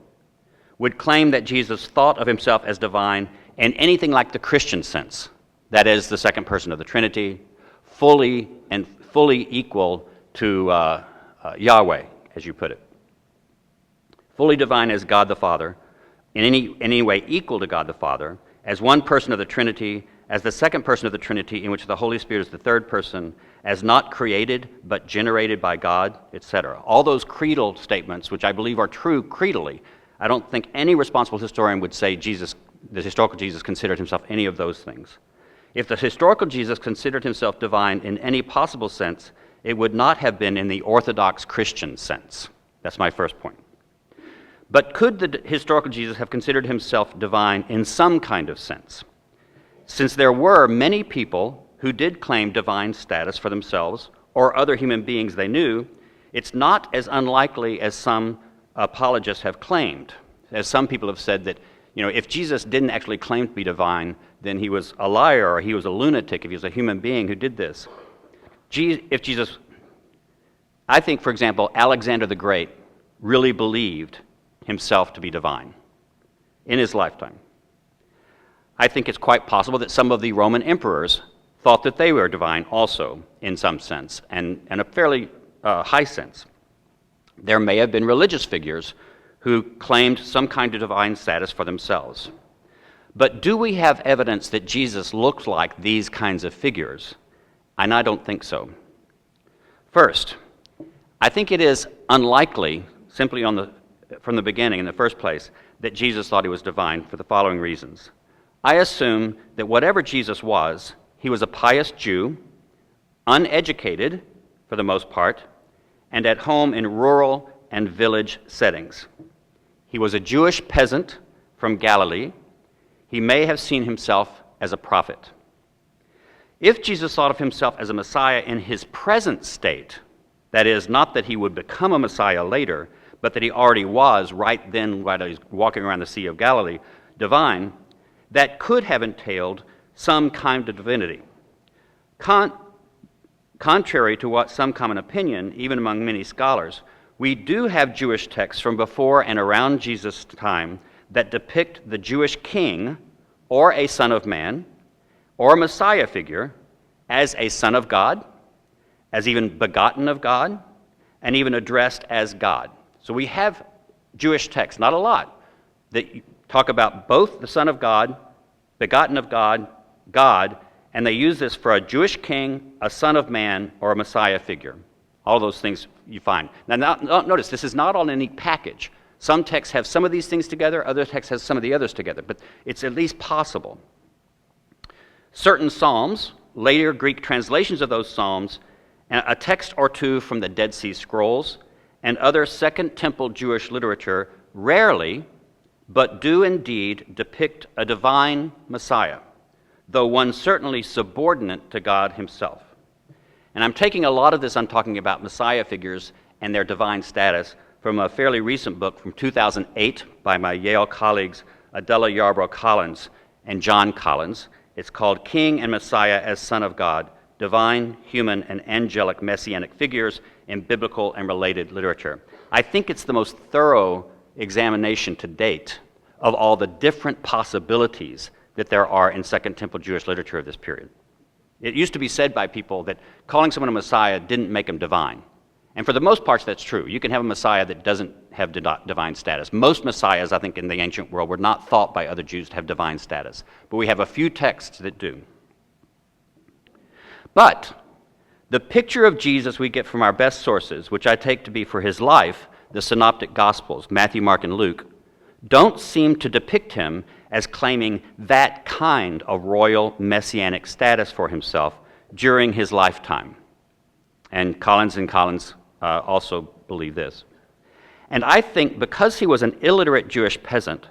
would claim that Jesus thought of himself as divine in anything like the Christian sense, that is, the second person of the Trinity, fully equal to Yahweh, as you put it. Fully divine as God the Father, in any way equal to God the Father, as one person of the Trinity, as the second person of the Trinity, in which the Holy Spirit is the third person, as not created but generated by God, etc. All those creedal statements, which I believe are true creedally, I don't think any responsible historian would say the historical Jesus considered himself any of those things. If the historical Jesus considered himself divine in any possible sense, it would not have been in the Orthodox Christian sense. That's my first point. But could the historical Jesus have considered himself divine in some kind of sense? Since there were many people who did claim divine status for themselves or other human beings they knew, it's not as unlikely as some apologists have claimed. As some people have said that, if Jesus didn't actually claim to be divine, then he was a liar or he was a lunatic if he was a human being who did this. I think, for example, Alexander the Great really believed himself to be divine in his lifetime. I think it's quite possible that some of the Roman emperors thought that they were divine also, in some sense, and a fairly high sense. There may have been religious figures who claimed some kind of divine status for themselves. But do we have evidence that Jesus looked like these kinds of figures? And I don't think so. First, I think it is unlikely, simply from the beginning, in the first place, that Jesus thought he was divine for the following reasons. I assume that whatever Jesus was, he was a pious Jew, uneducated for the most part, and at home in rural and village settings. He was a Jewish peasant from Galilee. He may have seen himself as a prophet. If Jesus thought of himself as a Messiah in his present state, that is, not that he would become a Messiah later, but that he already was right then while he was walking around the Sea of Galilee, divine, that could have entailed some kind of divinity. Contrary to what some common opinion, even among many scholars, we do have Jewish texts from before and around Jesus' time that depict the Jewish king or a son of man or a Messiah figure as a son of God, as even begotten of God, and even addressed as God. So we have Jewish texts, not a lot, that talk about both the Son of God, begotten of God, God, and they use this for a Jewish king, a son of man, or a Messiah figure. All those things you find. Now, notice, this is not all in a neat package. Some texts have some of these things together, other texts have some of the others together, but it's at least possible. Certain psalms, later Greek translations of those psalms, a text or two from the Dead Sea Scrolls, and other Second Temple Jewish literature rarely, but do indeed depict a divine Messiah, though one certainly subordinate to God himself. And I'm taking a lot of this, I'm talking about Messiah figures and their divine status, from a fairly recent book from 2008 by my Yale colleagues Adela Yarbrough Collins and John Collins. It's called King and Messiah as Son of God, Divine, Human, and Angelic Messianic Figures in Biblical and Related Literature. I think it's the most thorough examination to date of all the different possibilities that there are in Second Temple Jewish literature of this period. It used to be said by people that calling someone a Messiah didn't make him divine. And for the most part, that's true. You can have a Messiah that doesn't have divine status. Most Messiahs, I think, in the ancient world were not thought by other Jews to have divine status. But we have a few texts that do. But the picture of Jesus we get from our best sources, which I take to be for his life, the Synoptic Gospels, Matthew, Mark, and Luke, don't seem to depict him as claiming that kind of royal messianic status for himself during his lifetime. And Collins also believe this. And I think because he was an illiterate Jewish peasant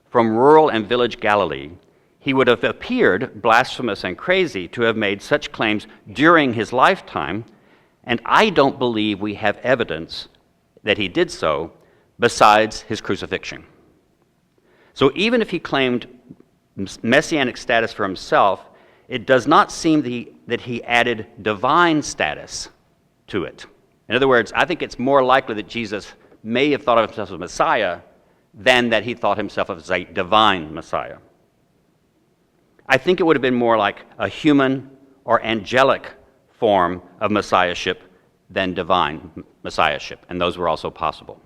from rural and village Galilee, he would have appeared blasphemous and crazy to have made such claims during his lifetime, and I don't believe we have evidence that he did so besides his crucifixion. So even if he claimed messianic status for himself, it does not seem that he added divine status to it. In other words, I think it's more likely that Jesus may have thought of himself as a Messiah than that he thought himself as a divine Messiah. I think it would have been more like a human or angelic form of Messiahship than divine Messiahship, and those were also possible.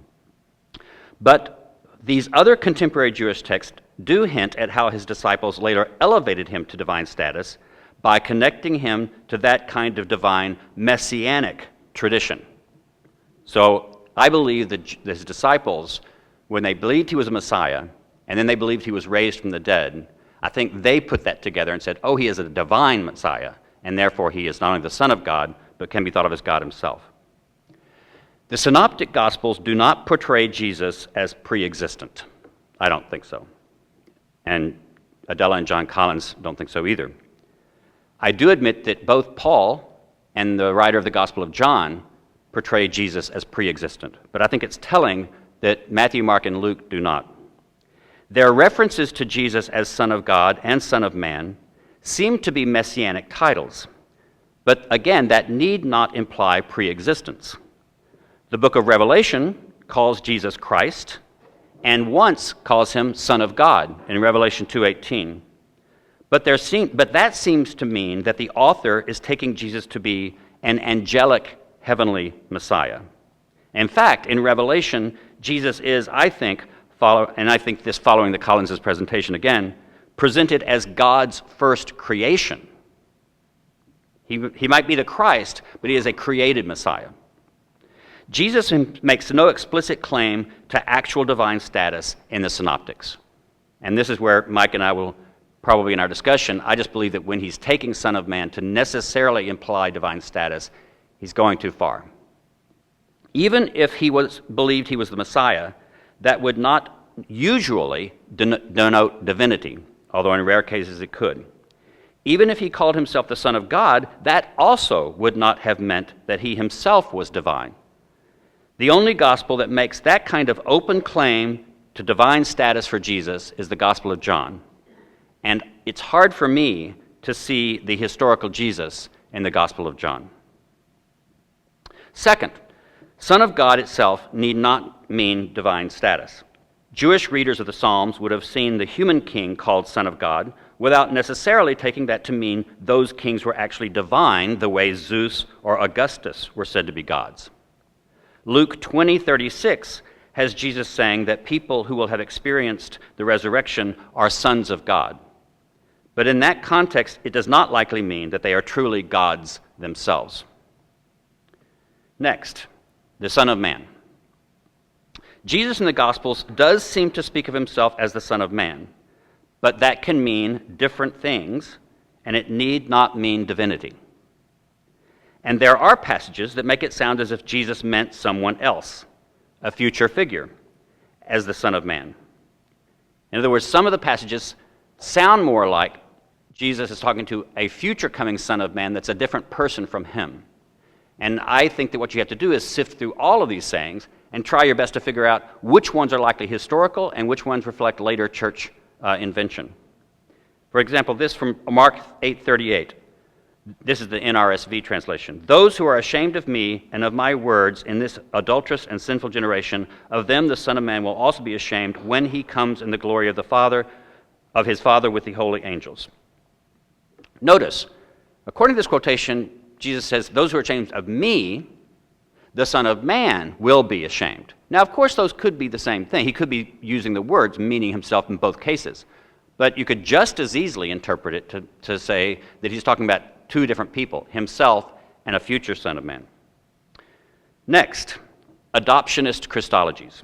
But these other contemporary Jewish texts do hint at how his disciples later elevated him to divine status by connecting him to that kind of divine messianic tradition. So I believe that his disciples, when they believed he was a Messiah, and then they believed he was raised from the dead, I think they put that together and said, oh, he is a divine Messiah, and therefore he is not only the Son of God, but can be thought of as God himself. The Synoptic Gospels do not portray Jesus as pre-existent. I don't think so. And Adela and John Collins don't think so either. I do admit that both Paul and the writer of the Gospel of John portray Jesus as pre-existent. But I think it's telling that Matthew, Mark, and Luke do not. Their references to Jesus as Son of God and Son of Man seem to be messianic titles. But again, that need not imply pre-existence. The book of Revelation calls Jesus Christ, and once calls him Son of God in Revelation 2:18. But that seems to mean that the author is taking Jesus to be an angelic heavenly Messiah. In fact, in Revelation, Jesus is, I think this following the Collins' presentation again, presented as God's first creation. He might be the Christ, but he is a created Messiah. Jesus makes no explicit claim to actual divine status in the Synoptics. And this is where Mike and I will probably in our discussion, I just believe that when he's taking Son of Man to necessarily imply divine status, he's going too far. Even if he believed he was the Messiah, that would not usually denote divinity, although in rare cases it could. Even if he called himself the Son of God, that also would not have meant that he himself was divine. The only gospel that makes that kind of open claim to divine status for Jesus is the Gospel of John. And it's hard for me to see the historical Jesus in the Gospel of John. Second, Son of God itself need not mean divine status. Jewish readers of the Psalms would have seen the human king called Son of God without necessarily taking that to mean those kings were actually divine the way Zeus or Augustus were said to be gods. Luke 20:36 has Jesus saying that people who will have experienced the resurrection are sons of God. But in that context, it does not likely mean that they are truly gods themselves. Next, the Son of Man. Jesus in the Gospels does seem to speak of himself as the Son of Man, but that can mean different things, and it need not mean divinity. And there are passages that make it sound as if Jesus meant someone else, a future figure, as the Son of Man. In other words, some of the passages sound more like Jesus is talking to a future coming Son of Man that's a different person from him. And I think that what you have to do is sift through all of these sayings and try your best to figure out which ones are likely historical and which ones reflect later church invention. For example, this from Mark 8:38. This is the NRSV translation. Those who are ashamed of me and of my words in this adulterous and sinful generation, of them the Son of Man will also be ashamed when he comes in the glory of his Father with the holy angels. Notice, according to this quotation, Jesus says, those who are ashamed of me, the Son of Man will be ashamed. Now, of course, those could be the same thing. He could be using the words, meaning himself in both cases. But you could just as easily interpret it to say that he's talking about two different people, himself and a future Son of Man. Next, adoptionist Christologies.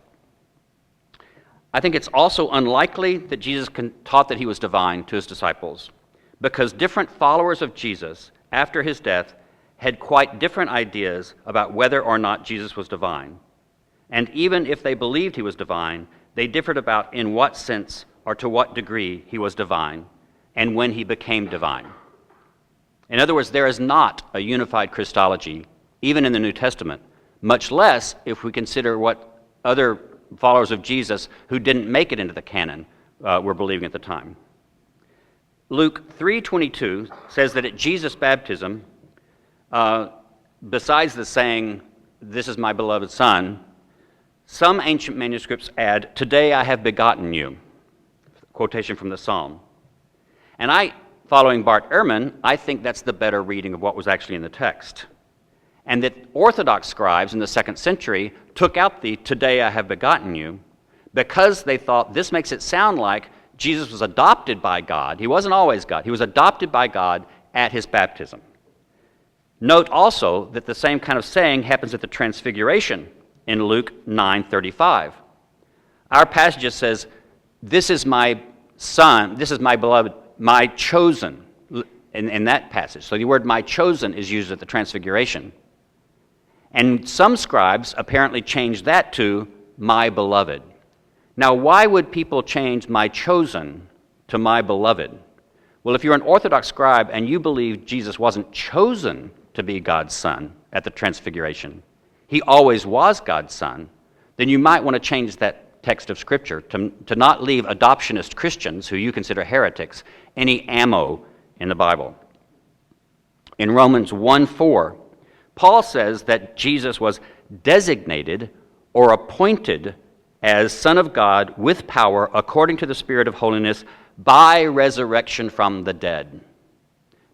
I think it's also unlikely that Jesus taught that he was divine to his disciples, because different followers of Jesus after his death had quite different ideas about whether or not Jesus was divine. And even if they believed he was divine, they differed about in what sense or to what degree he was divine and when he became divine. In other words, there is not a unified Christology, even in the New Testament, much less if we consider what other followers of Jesus who didn't make it into the canon were believing at the time. Luke 3:22 says that at Jesus' baptism, besides the saying, "This is my beloved Son," some ancient manuscripts add, "Today I have begotten you," quotation from the Psalm. And following Bart Ehrman, I think that's the better reading of what was actually in the text. And that Orthodox scribes in the 2nd century took out the "Today I have begotten you" because they thought this makes it sound like Jesus was adopted by God. He wasn't always God. He was adopted by God at his baptism. Note also that the same kind of saying happens at the Transfiguration in Luke 9:35. Our passage says, "This is my Son, this is my beloved, my chosen," in that passage. So the word "my chosen" is used at the Transfiguration. And some scribes apparently changed that to "my beloved." Now, why would people change "my chosen" to "my beloved"? Well, if you're an Orthodox scribe and you believe Jesus wasn't chosen to be God's son at the Transfiguration. He always was God's son. Then you might want to change that text of Scripture to not leave adoptionist Christians, who you consider heretics, any ammo in the Bible. In Romans 1:4, Paul says that Jesus was designated or appointed as Son of God with power according to the Spirit of holiness by resurrection from the dead.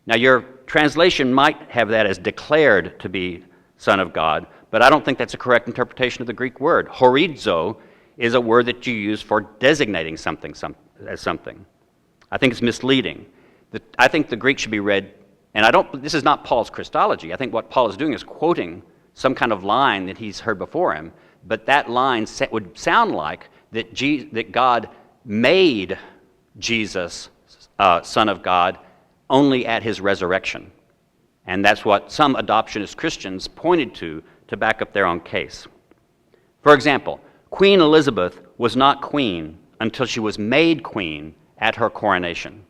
Now, your translation might have that as declared to be Son of God, but I don't think that's a correct interpretation of the Greek word. Horizo is a word that you use for designating something as something. I think it's misleading. I think the Greek should be read, and this is not Paul's Christology. I think what Paul is doing is quoting some kind of line that he's heard before him, but that line would sound like that God made Jesus Son of God only at his resurrection. And that's what some adoptionist Christians pointed to back up their own case. For example, Queen Elizabeth was not queen until she was made queen at her coronation.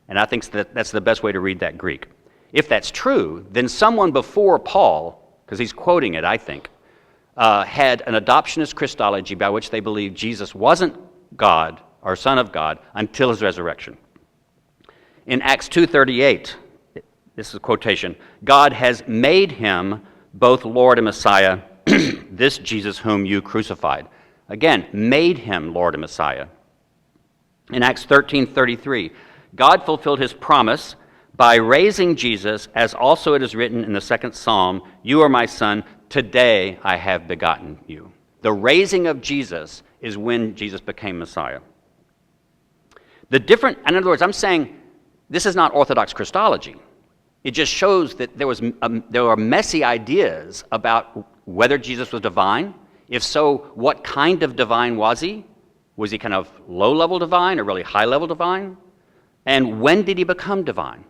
And I think that's the best way to read that Greek. If that's true, then someone before Paul, because he's quoting it, I think, had an adoptionist Christology by which they believed Jesus wasn't God or Son of God until his resurrection. In Acts 2:38, this is a quotation, God has made him both Lord and Messiah, this Jesus whom you crucified. Again, made him Lord and Messiah. In Acts 13:33, God fulfilled his promise by raising Jesus, as also it is written in the second Psalm, you are my son, today I have begotten you. The raising of Jesus is when Jesus became Messiah. In other words, I'm saying this is not Orthodox Christology. It just shows that there were messy ideas about whether Jesus was divine. If so, what kind of divine was he? Was he kind of low-level divine or really high-level divine? And when did he become divine?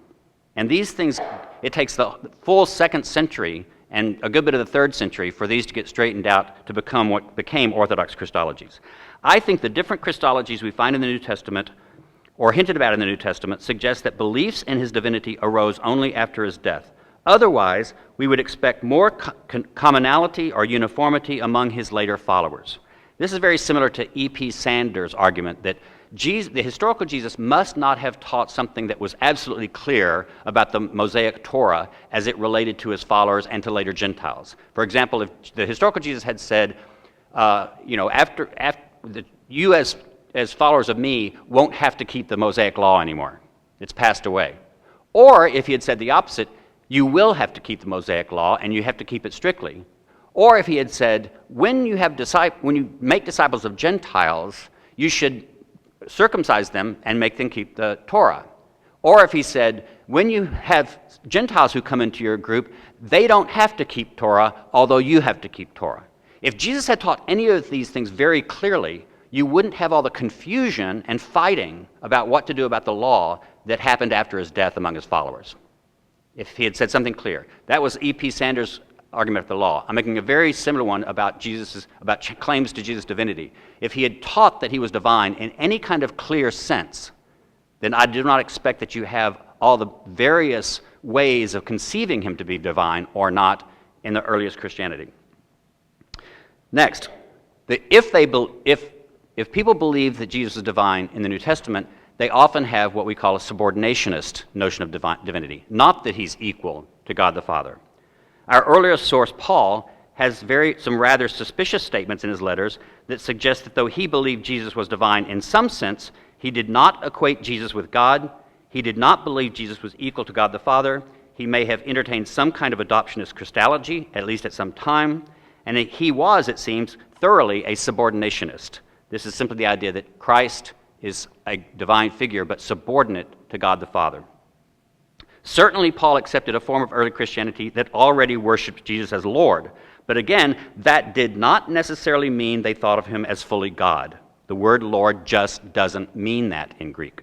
And these things, it takes the full 2nd century and a good bit of the 3rd century for these to get straightened out to become what became Orthodox Christologies. I think the different Christologies we find in the New Testament or hinted about in the New Testament suggest that beliefs in his divinity arose only after his death. Otherwise, we would expect more commonality or uniformity among his later followers. This is very similar to E.P. Sanders' argument that the historical Jesus must not have taught something that was absolutely clear about the Mosaic Torah as it related to his followers and to later Gentiles. For example, if the historical Jesus had said, you as followers of me won't have to keep the Mosaic law anymore. It's passed away. Or if he had said the opposite, you will have to keep the Mosaic law and you have to keep it strictly. Or if he had said, when you make disciples of Gentiles, you should circumcise them and make them keep the Torah. Or if he said, when you have Gentiles who come into your group, they don't have to keep Torah, although you have to keep Torah. If Jesus had taught any of these things very clearly, you wouldn't have all the confusion and fighting about what to do about the law that happened after his death among his followers. If he had said something clear. That was E.P. Sanders' argument of the law. I'm making a very similar one about claims to Jesus' divinity. If he had taught that he was divine in any kind of clear sense, then I do not expect that you have all the various ways of conceiving him to be divine or not in the earliest Christianity. Next, if people believe that Jesus is divine in the New Testament, they often have what we call a subordinationist notion of divinity, not that he's equal to God the Father. Our earliest source, Paul, has some rather suspicious statements in his letters that suggest that though he believed Jesus was divine in some sense, he did not equate Jesus with God, he did not believe Jesus was equal to God the Father, he may have entertained some kind of adoptionist Christology, at least at some time, and he was, it seems, thoroughly a subordinationist. This is simply the idea that Christ is a divine figure but subordinate to God the Father. Certainly, Paul accepted a form of early Christianity that already worshiped Jesus as Lord. But again, that did not necessarily mean they thought of him as fully God. The word Lord just doesn't mean that in Greek.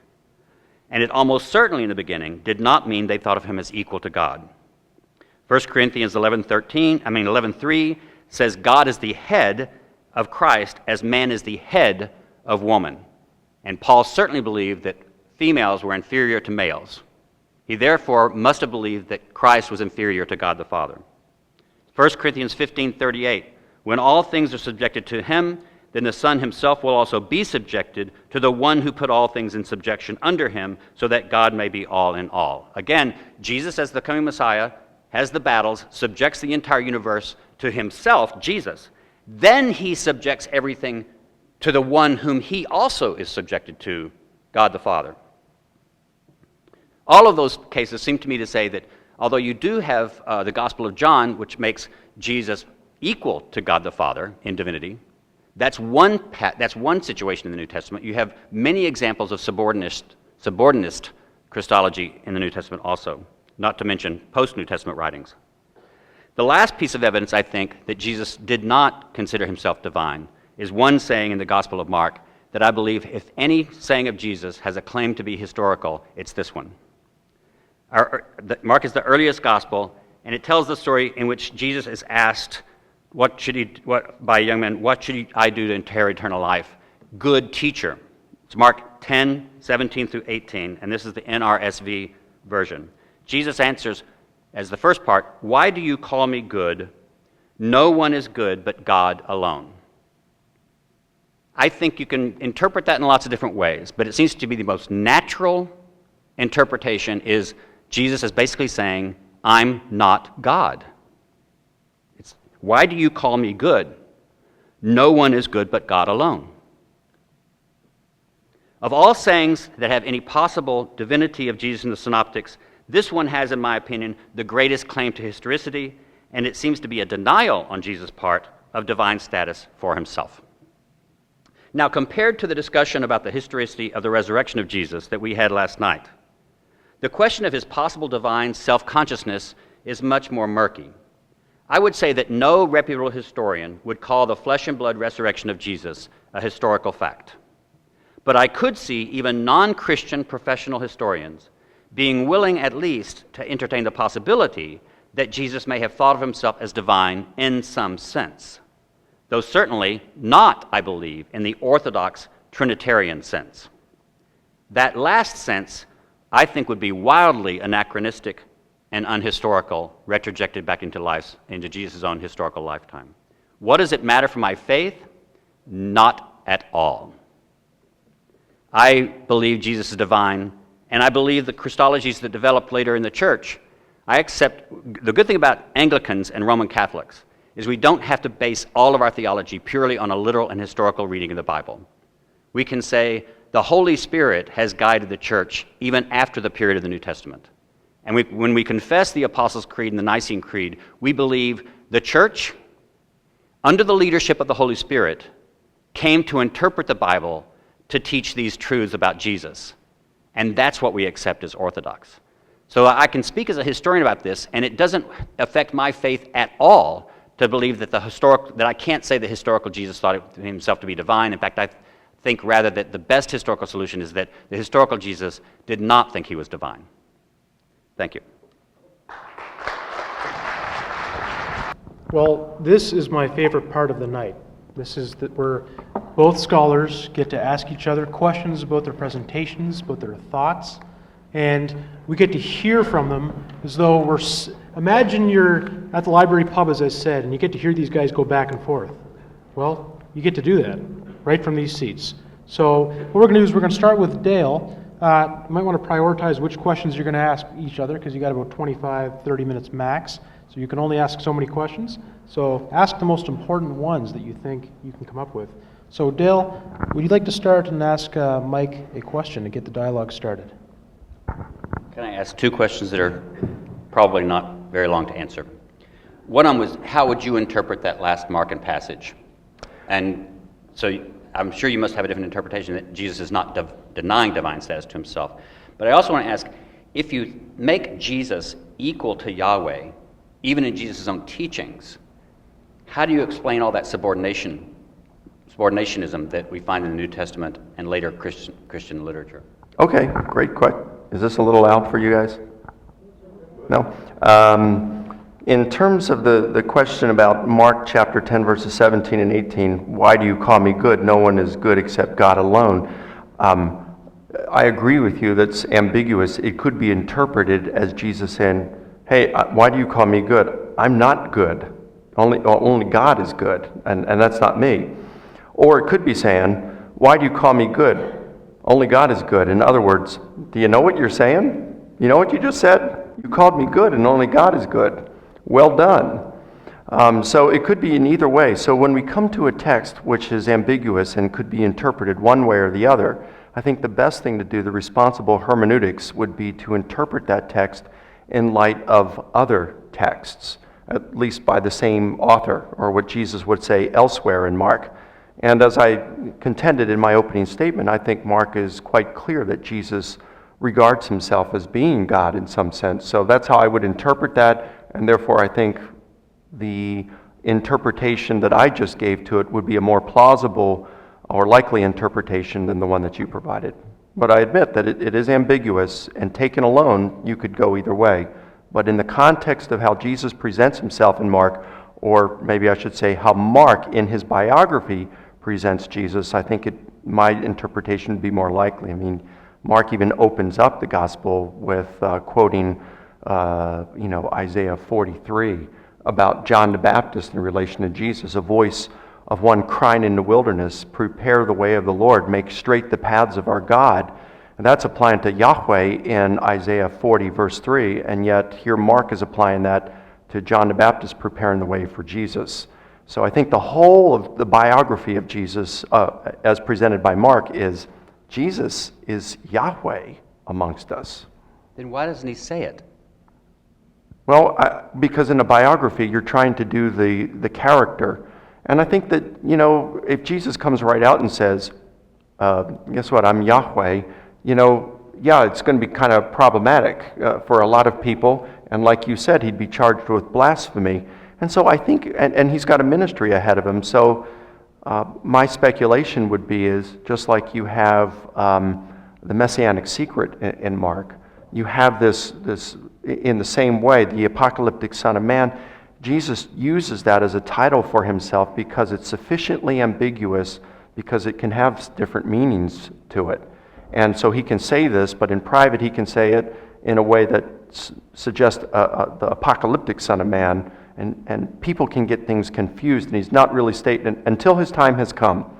And it almost certainly in the beginning did not mean they thought of him as equal to God. 1 Corinthians 11:3 says God is the head of Christ as man is the head of woman. And Paul certainly believed that females were inferior to males. He therefore must have believed that Christ was inferior to God the Father. 1 Corinthians 15:38, when all things are subjected to him, then the Son himself will also be subjected to the one who put all things in subjection under him, so that God may be all in all. Again, Jesus as the coming Messiah has the battles, subjects the entire universe to himself, Jesus. Then he subjects everything to the one whom he also is subjected to, God the Father. All of those cases seem to me to say that although you do have the Gospel of John, which makes Jesus equal to God the Father in divinity, that's one situation in the New Testament. You have many examples of subordinist Christology in the New Testament also, not to mention post-New Testament writings. The last piece of evidence, I think, that Jesus did not consider himself divine is one saying in the Gospel of Mark that I believe if any saying of Jesus has a claim to be historical, it's this one. Mark is the earliest gospel, and it tells the story in which Jesus is asked by a young man, what should I do to inherit eternal life? Good teacher. It's Mark 10:17 through 18, and this is the NRSV version. Jesus answers, as the first part, why do you call me good? No one is good but God alone. I think you can interpret that in lots of different ways, but it seems to be the most natural interpretation is Jesus is basically saying, I'm not God. Why do you call me good? No one is good but God alone. Of all sayings that have any possible divinity of Jesus in the Synoptics, this one has, in my opinion, the greatest claim to historicity, and it seems to be a denial on Jesus' part of divine status for himself. Now, compared to the discussion about the historicity of the resurrection of Jesus that we had last night, the question of his possible divine self-consciousness is much more murky. I would say that no reputable historian would call the flesh and blood resurrection of Jesus a historical fact. But I could see even non-Christian professional historians being willing at least to entertain the possibility that Jesus may have thought of himself as divine in some sense, though certainly not, I believe, in the orthodox Trinitarian sense. That last sense, I think, would be wildly anachronistic and unhistorical, retrojected back into Jesus' own historical lifetime. What does it matter for my faith? Not at all. I believe Jesus is divine, and I believe the Christologies that developed later in the church. I accept, the good thing about Anglicans and Roman Catholics is we don't have to base all of our theology purely on a literal and historical reading of the Bible. We can say the Holy Spirit has guided the church even after the period of the New Testament. And when we confess the Apostles' Creed and the Nicene Creed, we believe the church, under the leadership of the Holy Spirit, came to interpret the Bible to teach these truths about Jesus. And that's what we accept as orthodox. So I can speak as a historian about this, and it doesn't affect my faith at all to believe that that I can't say the historical Jesus thought himself to be divine. In fact, I think rather that the best historical solution is that the historical Jesus did not think he was divine. Thank you. Well, this is my favorite part of the night. This is that where both scholars get to ask each other questions about their presentations, about their thoughts, and we get to hear from them as though imagine you're at the library pub, as I said, and you get to hear these guys go back and forth. Well, you get to do that right from these seats. So what we're going to do is we're going to start with Dale. You might want to prioritize which questions you're going to ask each other because you got about 25, 30 minutes max. So you can only ask so many questions. So ask the most important ones that you think you can come up with. So Dale, would you like to start and ask Mike a question to get the dialogue started? Can I ask two questions that are probably not very long to answer? One was, how would you interpret that last Markan passage? And so I'm sure you must have a different interpretation that Jesus is not denying divine status to himself. But I also want to ask, if you make Jesus equal to Yahweh, even in Jesus' own teachings, how do you explain all that subordinationism that we find in the New Testament and later Christian literature? Okay, great question. Is this a little loud for you guys? No? In terms of the question about Mark chapter 10, verses 17 and 18, why do you call me good? No one is good except God alone. I agree with you that's ambiguous. It could be interpreted as Jesus saying, hey, why do you call me good? I'm not good. Only God is good, and that's not me. Or it could be saying, why do you call me good? Only God is good. In other words, do you know what you're saying? You know what you just said? You called me good, and only God is good. Well done. So it could be in either way. So when we come to a text which is ambiguous and could be interpreted one way or the other, I think the best thing to do, the responsible hermeneutics, would be to interpret that text in light of other texts, at least by the same author, or what Jesus would say elsewhere in Mark. And as I contended in my opening statement, I think Mark is quite clear that Jesus regards himself as being God in some sense. So that's how I would interpret that, and therefore I think the interpretation that I just gave to it would be a more plausible or likely interpretation than the one that you provided. But I admit that it is ambiguous, and taken alone, you could go either way. But in the context of how Jesus presents himself in Mark, or maybe I should say how Mark in his biography presents Jesus, I think my interpretation would be more likely. I mean, Mark even opens up the gospel with quoting Isaiah 43 about John the Baptist in relation to Jesus, a voice of one crying in the wilderness, prepare the way of the Lord, make straight the paths of our God. And that's applying to Yahweh in Isaiah 40 verse 3, and yet here Mark is applying that to John the Baptist preparing the way for Jesus. So I think the whole of the biography of Jesus, as presented by Mark, is Jesus is Yahweh amongst us. Then why doesn't he say it? Well, because in a biography, you're trying to do the character. And I think that, if Jesus comes right out and says, guess what, I'm Yahweh, it's going to be kind of problematic for a lot of people. And like you said, he'd be charged with blasphemy. And so I think, and he's got a ministry ahead of him. So my speculation would be is just like you have the Messianic secret in Mark, you have this in the same way, the apocalyptic Son of Man. Jesus uses that as a title for himself because it's sufficiently ambiguous, because it can have different meanings to it. And so he can say this, but in private he can say it in a way that suggests the apocalyptic Son of Man, and people can get things confused, and he's not really stating until his time has come.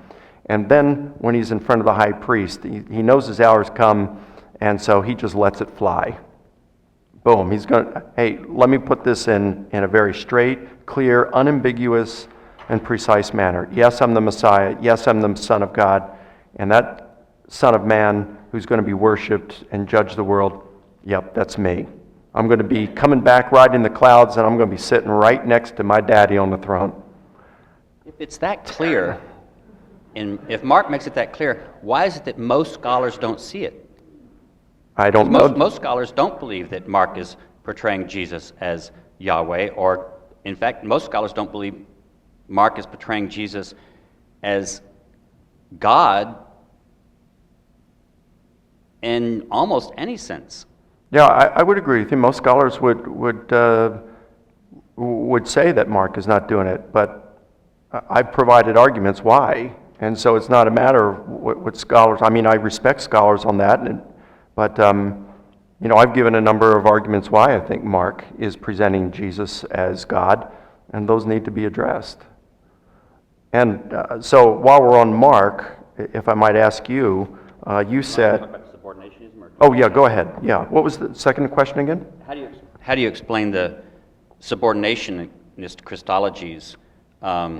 And then when he's in front of the high priest, he knows his hour's come, and so he just lets it fly. Boom, he's going to, hey, let me put this in a very straight, clear, unambiguous, and precise manner. Yes, I'm the Messiah. Yes, I'm the Son of God. And that Son of Man who's going to be worshipped and judge the world, yep, that's me. I'm going to be coming back riding the clouds, and I'm going to be sitting right next to my daddy on the throne. If it's that clear, and if Mark makes it that clear, why is it that most scholars don't see it? I don't know. Most scholars don't believe that Mark is portraying Jesus as Yahweh, or in fact, most scholars don't believe Mark is portraying Jesus as God in almost any sense. Yeah, I would agree with you. Most scholars would say that Mark is not doing it, but I've provided arguments why, and so it's not a matter of what scholars. I mean, I respect scholars on that, but I've given a number of arguments why I think Mark is presenting Jesus as God, and those need to be addressed. And so while we're on Mark, if I might ask you, you said. Oh yeah, go ahead. Yeah, what was the second question again? How do you explain the subordinationist Christologies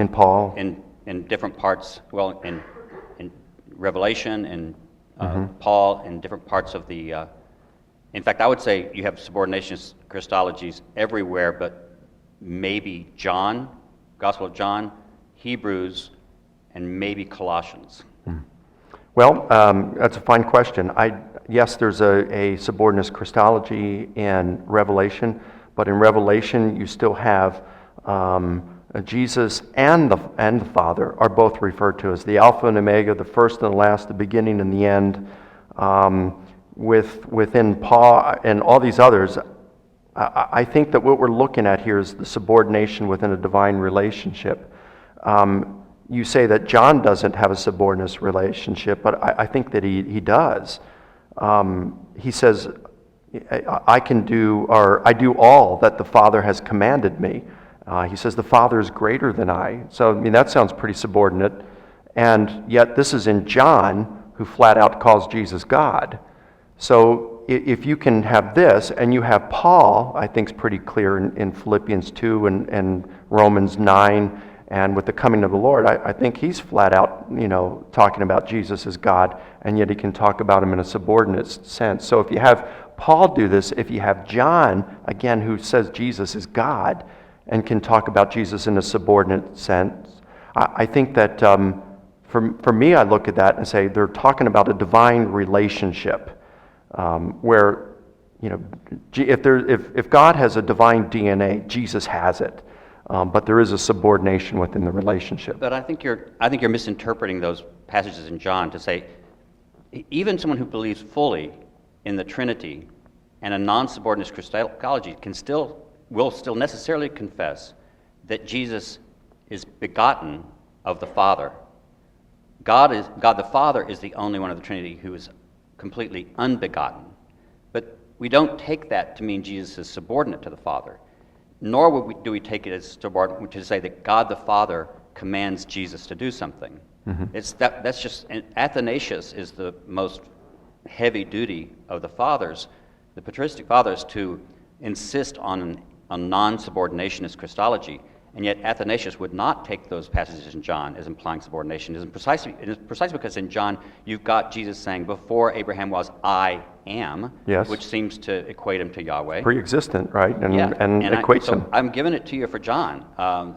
in Paul? In different parts, well, in Revelation and Paul, in different parts of the. In fact, I would say you have subordinationist Christologies everywhere, but maybe John, Gospel of John, Hebrews, and maybe Colossians. Well, that's a fine question. Yes, there's a subordinate Christology in Revelation, but in Revelation you still have Jesus and the Father are both referred to as the Alpha and Omega, the first and the last, the beginning and the end. Within Paul and all these others, I think that what we're looking at here is the subordination within a divine relationship. You say that John doesn't have a subordinate relationship, but I think that he does. he says, I can do, or I do all that the Father has commanded me. He says the Father is greater than I. So, I mean, that sounds pretty subordinate. And yet this is in John, who flat out calls Jesus God. So if you can have this, and you have Paul, I think is pretty clear in Philippians 2 and Romans 9, and with the coming of the Lord, I think he's flat out, talking about Jesus as God, and yet he can talk about him in a subordinate sense. So if you have Paul do this, if you have John, again, who says Jesus is God, and can talk about Jesus in a subordinate sense, I think that for me, I look at that and say they're talking about a divine relationship, where if God has a divine DNA, Jesus has it. But there is a subordination within the relationship. But I think you're misinterpreting those passages in John to say even someone who believes fully in the Trinity and a non-subordinate Christology will still necessarily confess that Jesus is begotten of the Father. God the Father is the only one of the Trinity who is completely unbegotten. But we don't take that to mean Jesus is subordinate to the Father. Nor do we take it as subordinate, which is to say that God the Father commands Jesus to do something. Mm-hmm. That's just, Athanasius is the most heavy duty of the fathers, the patristic fathers, to insist on a non-subordinationist Christology. And yet Athanasius would not take those passages in John as implying subordinationism, precisely because in John you've got Jesus saying, before Abraham was, I am, yes, which seems to equate him to Yahweh. Pre-existent, right? And equates him. I'm giving it to you for John,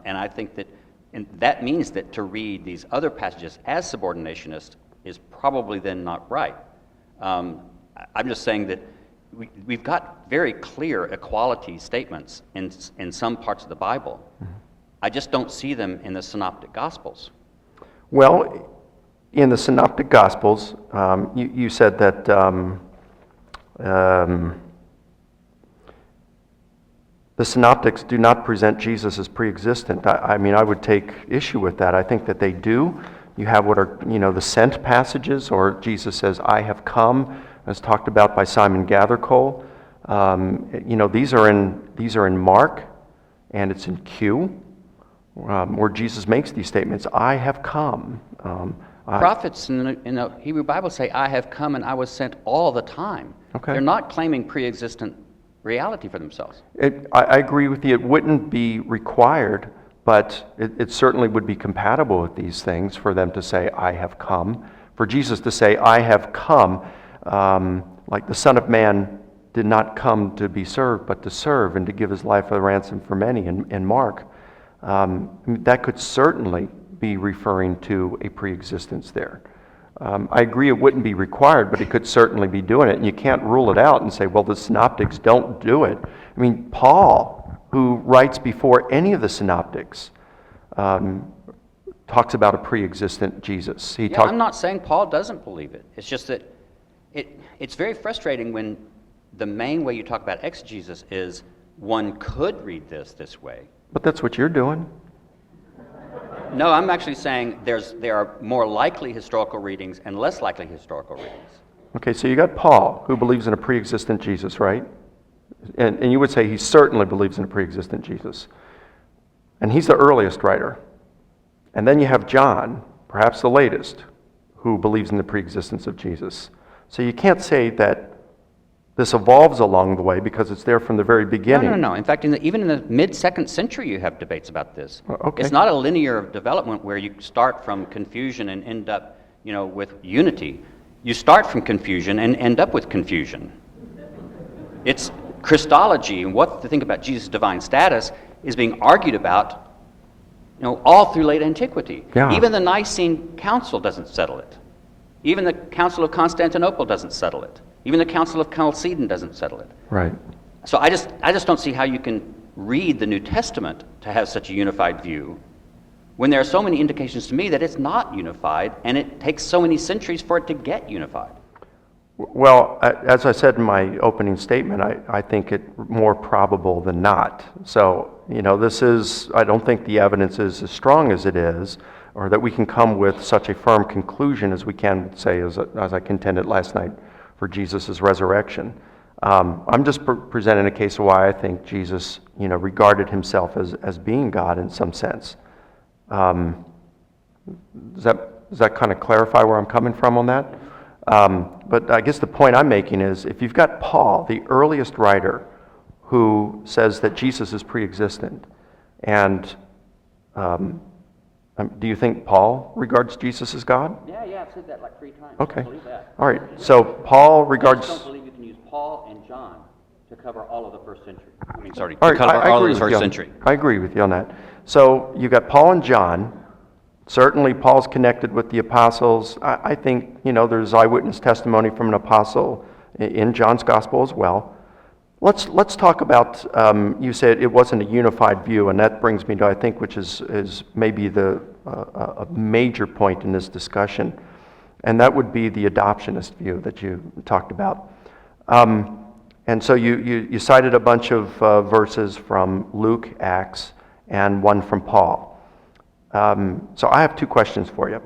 and I think that means that to read these other passages as subordinationist is probably then not right. I'm just saying that we've got very clear equality statements in some parts of the Bible. Mm-hmm. I just don't see them in the Synoptic Gospels. Well, in the Synoptic Gospels, you said that the Synoptics do not present Jesus as pre-existent. I mean, I would take issue with that. I think that they do. You have what are, the sent passages, or Jesus says, I have come, as talked about by Simon Gathercole. These are in Mark, and it's in Q, where Jesus makes these statements, I have come. Prophets in the Hebrew Bible say, I have come and I was sent all the time. Okay. They're not claiming pre-existent reality for themselves. I agree with you. It wouldn't be required, but it certainly would be compatible with these things for them to say, I have come. For Jesus to say, I have come, like the Son of Man did not come to be served, but to serve and to give his life a ransom for many in Mark. That could certainly be referring to a pre-existence there. I agree it wouldn't be required, but it could certainly be doing it. And you can't rule it out and say, well, the synoptics don't do it. I mean, Paul, who writes before any of the synoptics, talks about a pre-existent Jesus. I'm not saying Paul doesn't believe it. It's just that it's very frustrating when the main way you talk about exegesis is one could read this way. But that's what you're doing. No, I'm actually saying there are more likely historical readings and less likely historical readings. Okay, so you got Paul, who believes in a pre-existent Jesus, right? And you would say he certainly believes in a pre-existent Jesus. And he's the earliest writer. And then you have John, perhaps the latest, who believes in the pre-existence of Jesus. So you can't say that this evolves along the way because it's there from the very beginning. No. In fact, even in the mid-2nd century, you have debates about this. Okay. It's not a linear development where you start from confusion and end up, with unity. You start from confusion and end up with confusion. It's Christology and what to think about Jesus' divine status is being argued about, all through late antiquity. Yeah. Even the Nicene Council doesn't settle it. Even the Council of Constantinople doesn't settle it. Even the Council of Chalcedon doesn't settle it. Right. So I just don't see how you can read the New Testament to have such a unified view when there are so many indications to me that it's not unified and it takes so many centuries for it to get unified. Well, as I said in my opening statement, I think it more probable than not. So, I don't think the evidence is as strong as it is, or that we can come with such a firm conclusion as we can say, as I contended last night for Jesus' resurrection. I'm just presenting a case of why I think Jesus, regarded himself as being God in some sense. Does that kind of clarify where I'm coming from on that? But I guess the point I'm making is, if you've got Paul, the earliest writer, who says that Jesus is pre-existent, and do you think Paul regards Jesus as God? Yeah, I've said that like 3 times. Okay. I believe that. All right. So Paul I regards. just don't believe you can use Paul and John to cover all of the first century. Sorry, All to right, cover I all agree of the with first you. century. I agree with you on that. So you got Paul and John. Certainly, Paul's connected with the apostles. I think there's eyewitness testimony from an apostle in John's gospel as well. Let's talk about. You said it wasn't a unified view, and that brings me to, I think, which is maybe a major point in this discussion, and that would be the adoptionist view that you talked about. And so you cited a bunch of verses from Luke, Acts, and one from Paul. So I have 2 questions for you.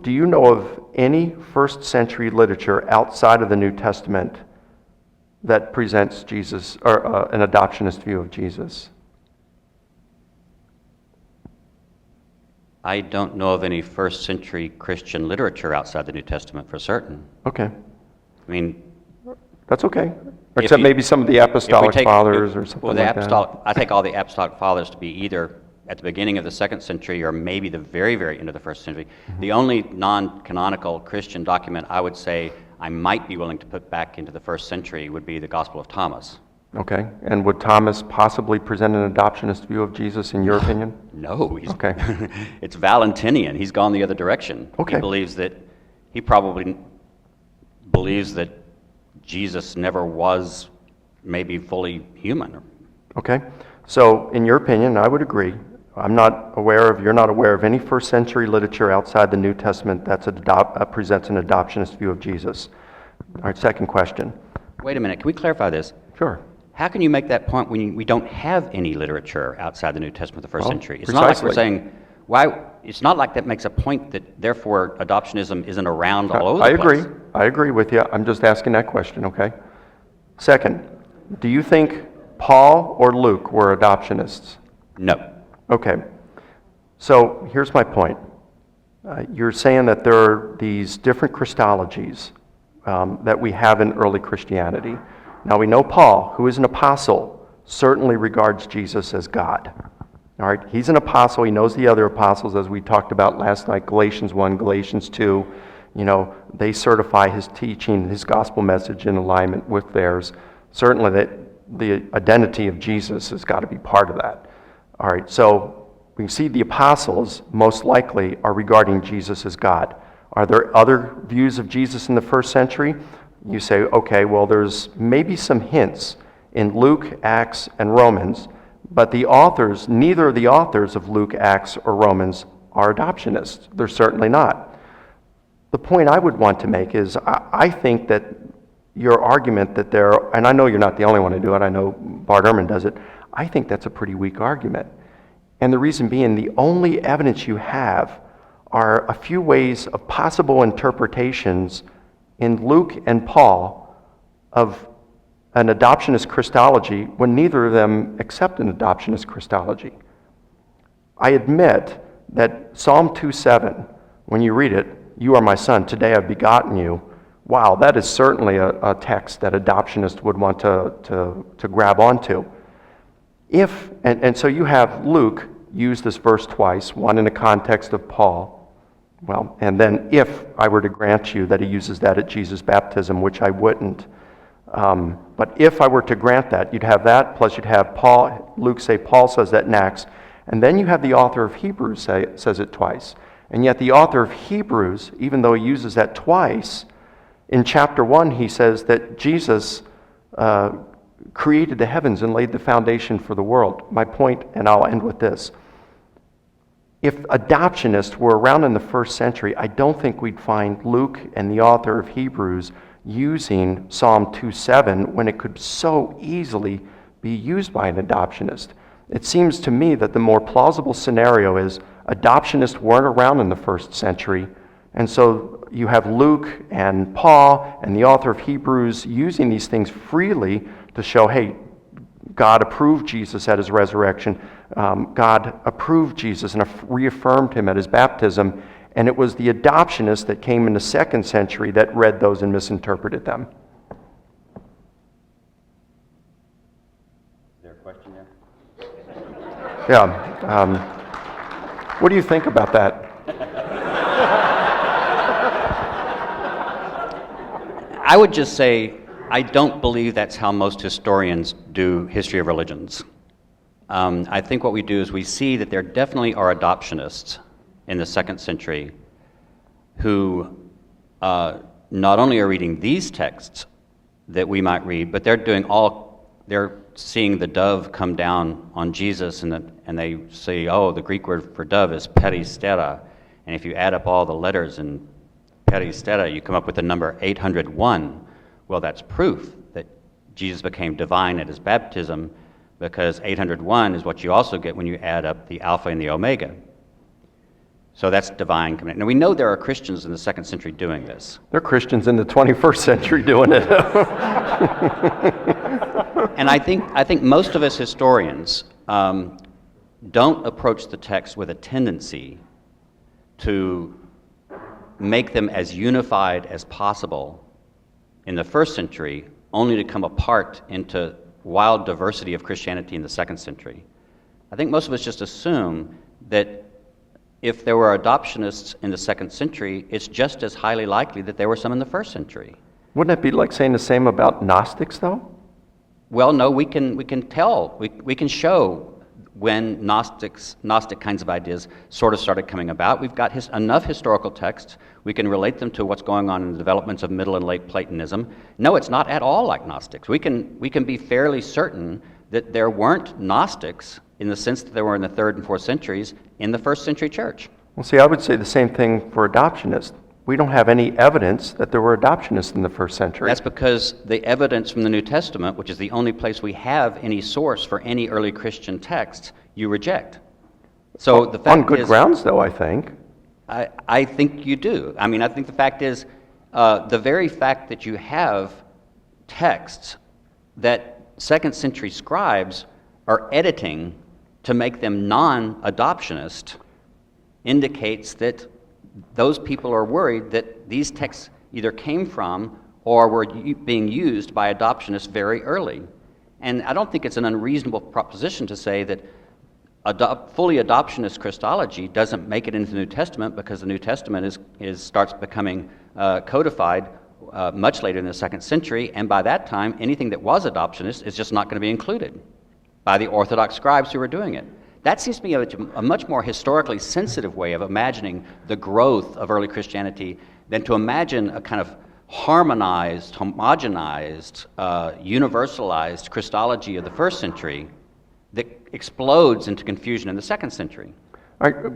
Do you know of any first century literature outside of the New Testament that presents Jesus, or an adoptionist view of Jesus? I don't know of any first century Christian literature outside the New Testament for certain. Okay, I mean, that's okay. If Except you- maybe some of the if we apostolic take- fathers or something well, the like apostolic, I take all the apostolic fathers to be either at the beginning of the 2nd century or maybe the very, very end of the 1st century. Mm-hmm. The only non-canonical Christian document I would say I might be willing to put back into the 1st century would be the Gospel of Thomas. that. Okay, and would Thomas possibly present an adoptionist view of Jesus, in your opinion? No, he's, Okay. it's Valentinian. He's gone the other direction. Okay. He probably believes that Jesus never was maybe fully human. Okay, so in your opinion, I would agree. You're not aware of any first century literature outside the New Testament that presents an adoptionist view of Jesus. All right, second question. Wait a minute, can we clarify this? Sure. How can you make that point when we don't have any literature outside the New Testament of the 1st Well, century? It's not like we're precisely. saying, why? It's not like that makes a point that therefore adoptionism isn't around all over the I place. agree. I agree with you. I'm just asking that question, okay? Second, do you think Paul or Luke were adoptionists? No. Okay. So here's my point. You're saying that there are these different Christologies that we have in early Christianity. Now we know Paul, who is an apostle, certainly regards Jesus as God. All right, he's an apostle. He knows the other apostles, as we talked about last night, Galatians 1, Galatians 2. They certify his teaching, his gospel message in alignment with theirs. Certainly that the identity of Jesus has got to be part of that. All right, so we see the apostles most likely are regarding Jesus as God. Are there other views of Jesus in the 1st century? You say, okay, well, there's maybe some hints in Luke, Acts, and Romans, but neither of the authors of Luke, Acts, or Romans are adoptionists. They're certainly not. The point I would want to make is I think that your argument that and I know you're not the only one to do it, I know Bart Ehrman does it, I think that's a pretty weak argument. And the reason being, the only evidence you have are a few ways of possible interpretations in Luke and Paul of an adoptionist Christology when neither of them accept an adoptionist Christology. I admit that Psalm 2:7, when you read it, "You are my son, today I've begotten you," wow, that is certainly a text that adoptionists would want to grab onto. And so you have Luke use this verse twice, one in the context of Paul, and then if I were to grant you that he uses that at Jesus' baptism, which I wouldn't, but if I were to grant that, you'd have that, plus you'd have Luke say Paul says that in Acts, and then you have the author of Hebrews says it twice. And yet the author of Hebrews, even though he uses that twice, in chapter 1 he says that Jesus created the heavens and laid the foundation for the world. My point, and I'll end with this, if adoptionists were around in the 1st century, I don't think we'd find Luke and the author of Hebrews using Psalm 2:7 when it could so easily be used by an adoptionist. It seems to me that the more plausible scenario is adoptionists weren't around in the 1st century, and so you have Luke and Paul and the author of Hebrews using these things freely to show, hey, God approved Jesus at his resurrection. God approved Jesus and reaffirmed him at his baptism. And it was the adoptionists that came in the 2nd century that read those and misinterpreted them. Is there a question there? Yeah. What do you think about that? I would just say I don't believe that's how most historians do history of religions. I think what we do is we see that there definitely are adoptionists in the 2nd century who not only are reading these texts that we might read, but they're seeing the dove come down on Jesus, and they say, oh, the Greek word for dove is peristera, and if you add up all the letters in peristera, you come up with the number 801. Well, that's proof that Jesus became divine at his baptism, because 801 is what you also get when you add up the Alpha and the Omega. So that's divine command. Now, we know there are Christians in the 2nd century doing this. There are Christians in the 21st century doing it. And I think most of us historians don't approach the text with a tendency to make them as unified as possible in the 1st century, only to come apart into wild diversity of Christianity in the 2nd century. I think most of us just assume that if there were adoptionists in the 2nd century, it's just as highly likely that there were some in the 1st century. Wouldn't it be like saying the same about Gnostics, though? Well, no, we can tell, we can show when Gnostic kinds of ideas sort of started coming about. We've got enough historical texts. We can relate them to what's going on in the developments of Middle and Late Platonism. No, it's not at all like Gnostics. We can be fairly certain that there weren't Gnostics in the sense that there were in the 3rd and 4th centuries in the 1st century church. Well, see, I would say the same thing for adoptionists. We don't have any evidence that there were adoptionists in the 1st century. That's because the evidence from the New Testament, which is the only place we have any source for any early Christian texts, you reject. So the fact on good is, grounds, though, I think. I think you do. I mean, I think the fact is, the very fact that you have texts that 2nd century scribes are editing to make them non-adoptionist indicates that those people are worried that these texts either came from or were being used by adoptionists very early. And I don't think it's an unreasonable proposition to say that fully adoptionist Christology doesn't make it into the New Testament, because the New Testament starts becoming codified much later in the 2nd century, and by that time, anything that was adoptionist is just not going to be included by the Orthodox scribes who were doing it. That seems to me a much more historically sensitive way of imagining the growth of early Christianity than to imagine a kind of harmonized, homogenized, universalized Christology of the 1st century that explodes into confusion in the 2nd century. All right,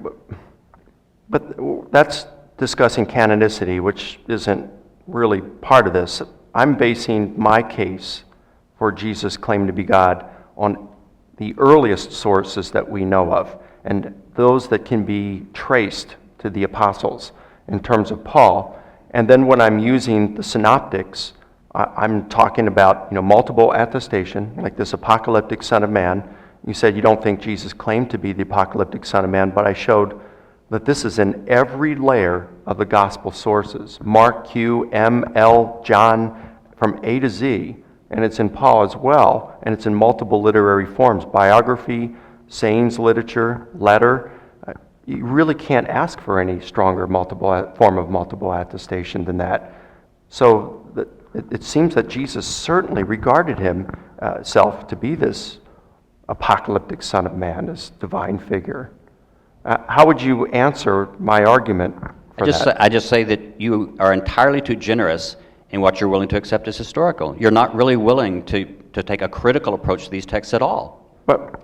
but that's discussing canonicity, which isn't really part of this. I'm basing my case for Jesus' claim to be God on the earliest sources that we know of, and those that can be traced to the apostles in terms of Paul. And then when I'm using the synoptics, I'm talking about multiple attestation, like this apocalyptic Son of Man. You said you don't think Jesus claimed to be the apocalyptic Son of Man, but I showed that this is in every layer of the gospel sources. Mark, Q, M, L, John, from A to Z. And it's in Paul as well, and it's in multiple literary forms: biography, sayings, literature, letter. You really can't ask for any stronger form of multiple attestation than that. So it seems that Jesus certainly regarded himself to be this apocalyptic Son of Man, this divine figure. How would you answer my argument for that? I just say that you are entirely too generous in what you're willing to accept as historical. You're not really willing to take a critical approach to these texts at all. But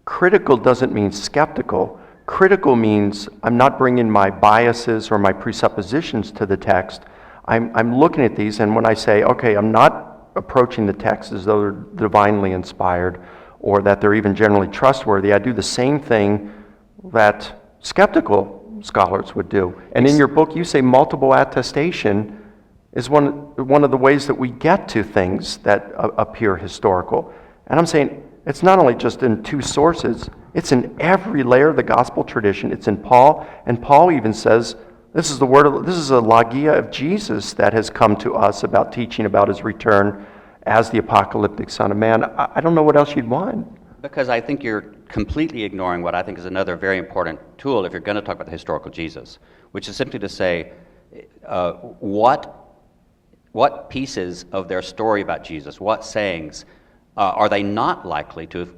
critical doesn't mean skeptical. Critical means I'm not bringing my biases or my presuppositions to the text. I'm looking at these, and when I say, okay, I'm not approaching the text as though they're divinely inspired or that they're even generally trustworthy, I do the same thing that skeptical scholars would do. And in your book, you say multiple attestation is one of the ways that we get to things that appear historical. And I'm saying it's not only just in two sources, it's in every layer of the gospel tradition. It's in Paul, and Paul even says, this is a logia of Jesus that has come to us about teaching about his return as the apocalyptic Son of Man. I don't know what else you'd want. Because I think you're completely ignoring what I think is another very important tool if you're going to talk about the historical Jesus, which is simply to say, what pieces of their story about Jesus, what sayings, are they not likely to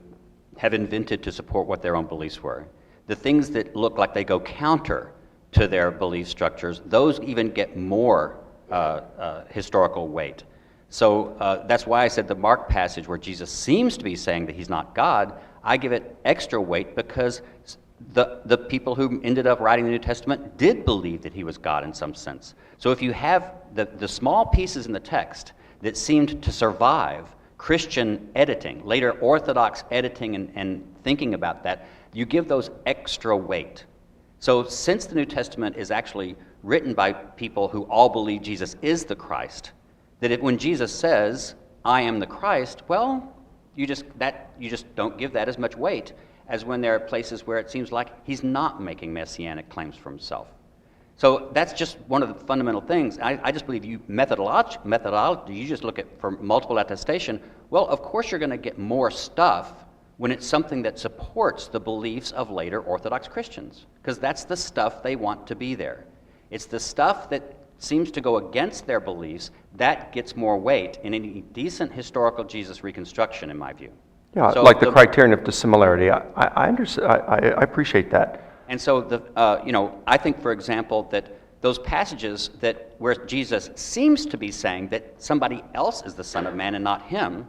have invented to support what their own beliefs were? The things that look like they go counter to their belief structures, those even get more historical weight. So that's why I said the Mark passage where Jesus seems to be saying that he's not God, I give it extra weight because the people who ended up writing the New Testament did believe that he was God in some sense. So if you have the small pieces in the text that seemed to survive Christian editing, later Orthodox editing and thinking about that, you give those extra weight. So since the New Testament is actually written by people who all believe Jesus is the Christ, that when Jesus says, I am the Christ, well, you just don't give that as much weight as when there are places where it seems like he's not making messianic claims for himself. So that's just one of the fundamental things. I just believe methodology, you just look at for multiple attestation, well, of course you're going to get more stuff when it's something that supports the beliefs of later Orthodox Christians, because that's the stuff they want to be there. It's the stuff that seems to go against their beliefs that gets more weight in any decent historical Jesus reconstruction, in my view. Yeah, so like the criterion of dissimilarity. I understand. I appreciate that. And so I think, for example, that those passages where Jesus seems to be saying that somebody else is the Son of Man and not him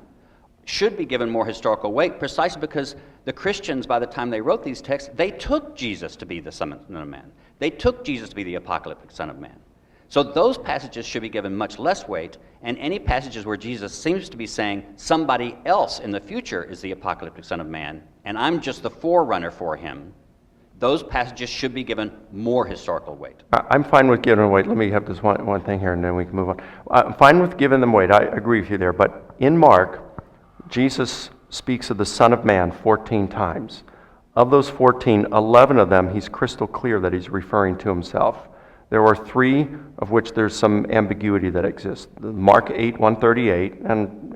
should be given more historical weight, precisely because the Christians, by the time they wrote these texts, they took Jesus to be the Son of Man. They took Jesus to be the apocalyptic Son of Man. So those passages should be given much less weight, and any passages where Jesus seems to be saying somebody else in the future is the apocalyptic Son of Man, and I'm just the forerunner for him, those passages should be given more historical weight. I'm fine with giving them weight. Let me have this one thing here, and then we can move on. I'm fine with giving them weight. I agree with you there. But in Mark, Jesus speaks of the Son of Man 14 times. Of those 14, 11 of them, he's crystal clear that he's referring to himself. There are 3 of which there's some ambiguity that exists. Mark 8:138,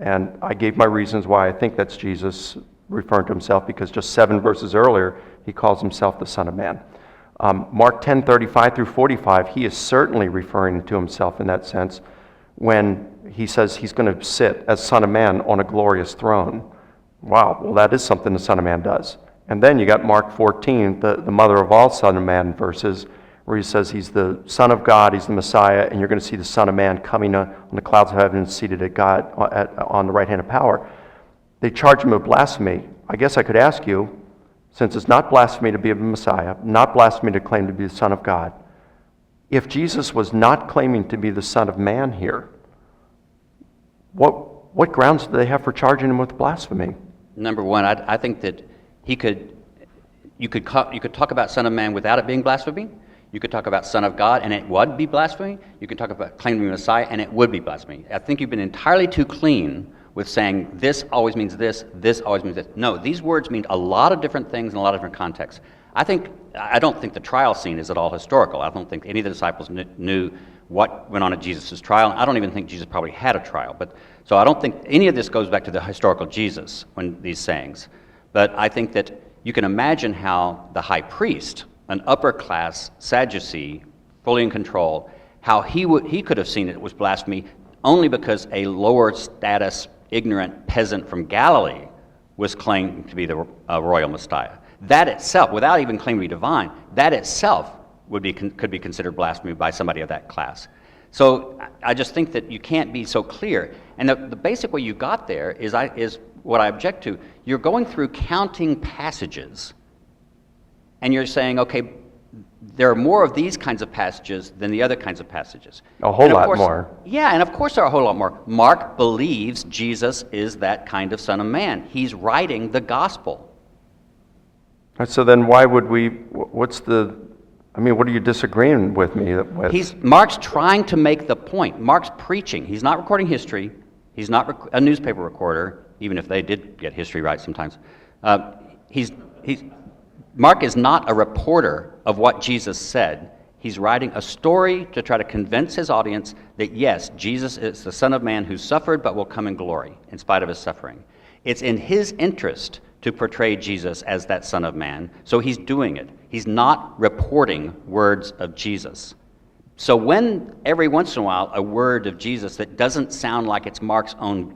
and I gave my reasons why I think that's Jesus referring to himself, because just 7 verses earlier, he calls himself the Son of Man. Mark 10:35 through 45, he is certainly referring to himself in that sense when he says he's going to sit as Son of Man on a glorious throne. Wow, well, that is something the Son of Man does. And then you got Mark 14, the mother of all Son of Man verses, where he says he's the Son of God, he's the Messiah, and you're going to see the Son of Man coming on the clouds of heaven and seated at God on the right hand of power. They charge him with blasphemy. I guess I could ask you, since it's not blasphemy to be a Messiah, not blasphemy to claim to be the Son of God, if Jesus was not claiming to be the Son of Man here, what grounds do they have for charging him with blasphemy? Number one, I think that you could talk about Son of Man without it being blasphemy. You could talk about Son of God, and it would be blasphemy. You could talk about claiming to be Messiah, and it would be blasphemy. I think you've been entirely too clean with saying this always means this always means this. No, these words mean a lot of different things in a lot of different contexts. I don't think the trial scene is at all historical. I don't think any of the disciples knew what went on at Jesus' trial. I don't even think Jesus probably had a trial. So I don't think any of this goes back to the historical Jesus when these sayings. But I think that you can imagine how the high priest, an upper class Sadducee, fully in control, how he could have seen it was blasphemy only because a lower status, ignorant peasant from Galilee was claiming to be the royal Messiah. That itself, without even claiming to be divine, that itself could be considered blasphemy by somebody of that class. So I just think that you can't be so clear. And the basic way you got there is what I object to. You're going through counting passages, and you're saying, okay, there are more of these kinds of passages than the other kinds of passages. A whole lot more. Yeah, and of course there are a whole lot more. Mark believes Jesus is that kind of Son of Man. He's writing the gospel. So then why would I mean, what are you disagreeing with me with? Mark's trying to make the point. Mark's preaching. He's not recording history. He's not a newspaper recorder, even if they did get history right sometimes. Mark is not a reporter of what Jesus said. He's writing a story to try to convince his audience that, yes, Jesus is the Son of Man who suffered but will come in glory in spite of his suffering. It's in his interest to portray Jesus as that Son of Man, so he's doing it. He's not reporting words of Jesus. So when every once in a while a word of Jesus that doesn't sound like it's Mark's own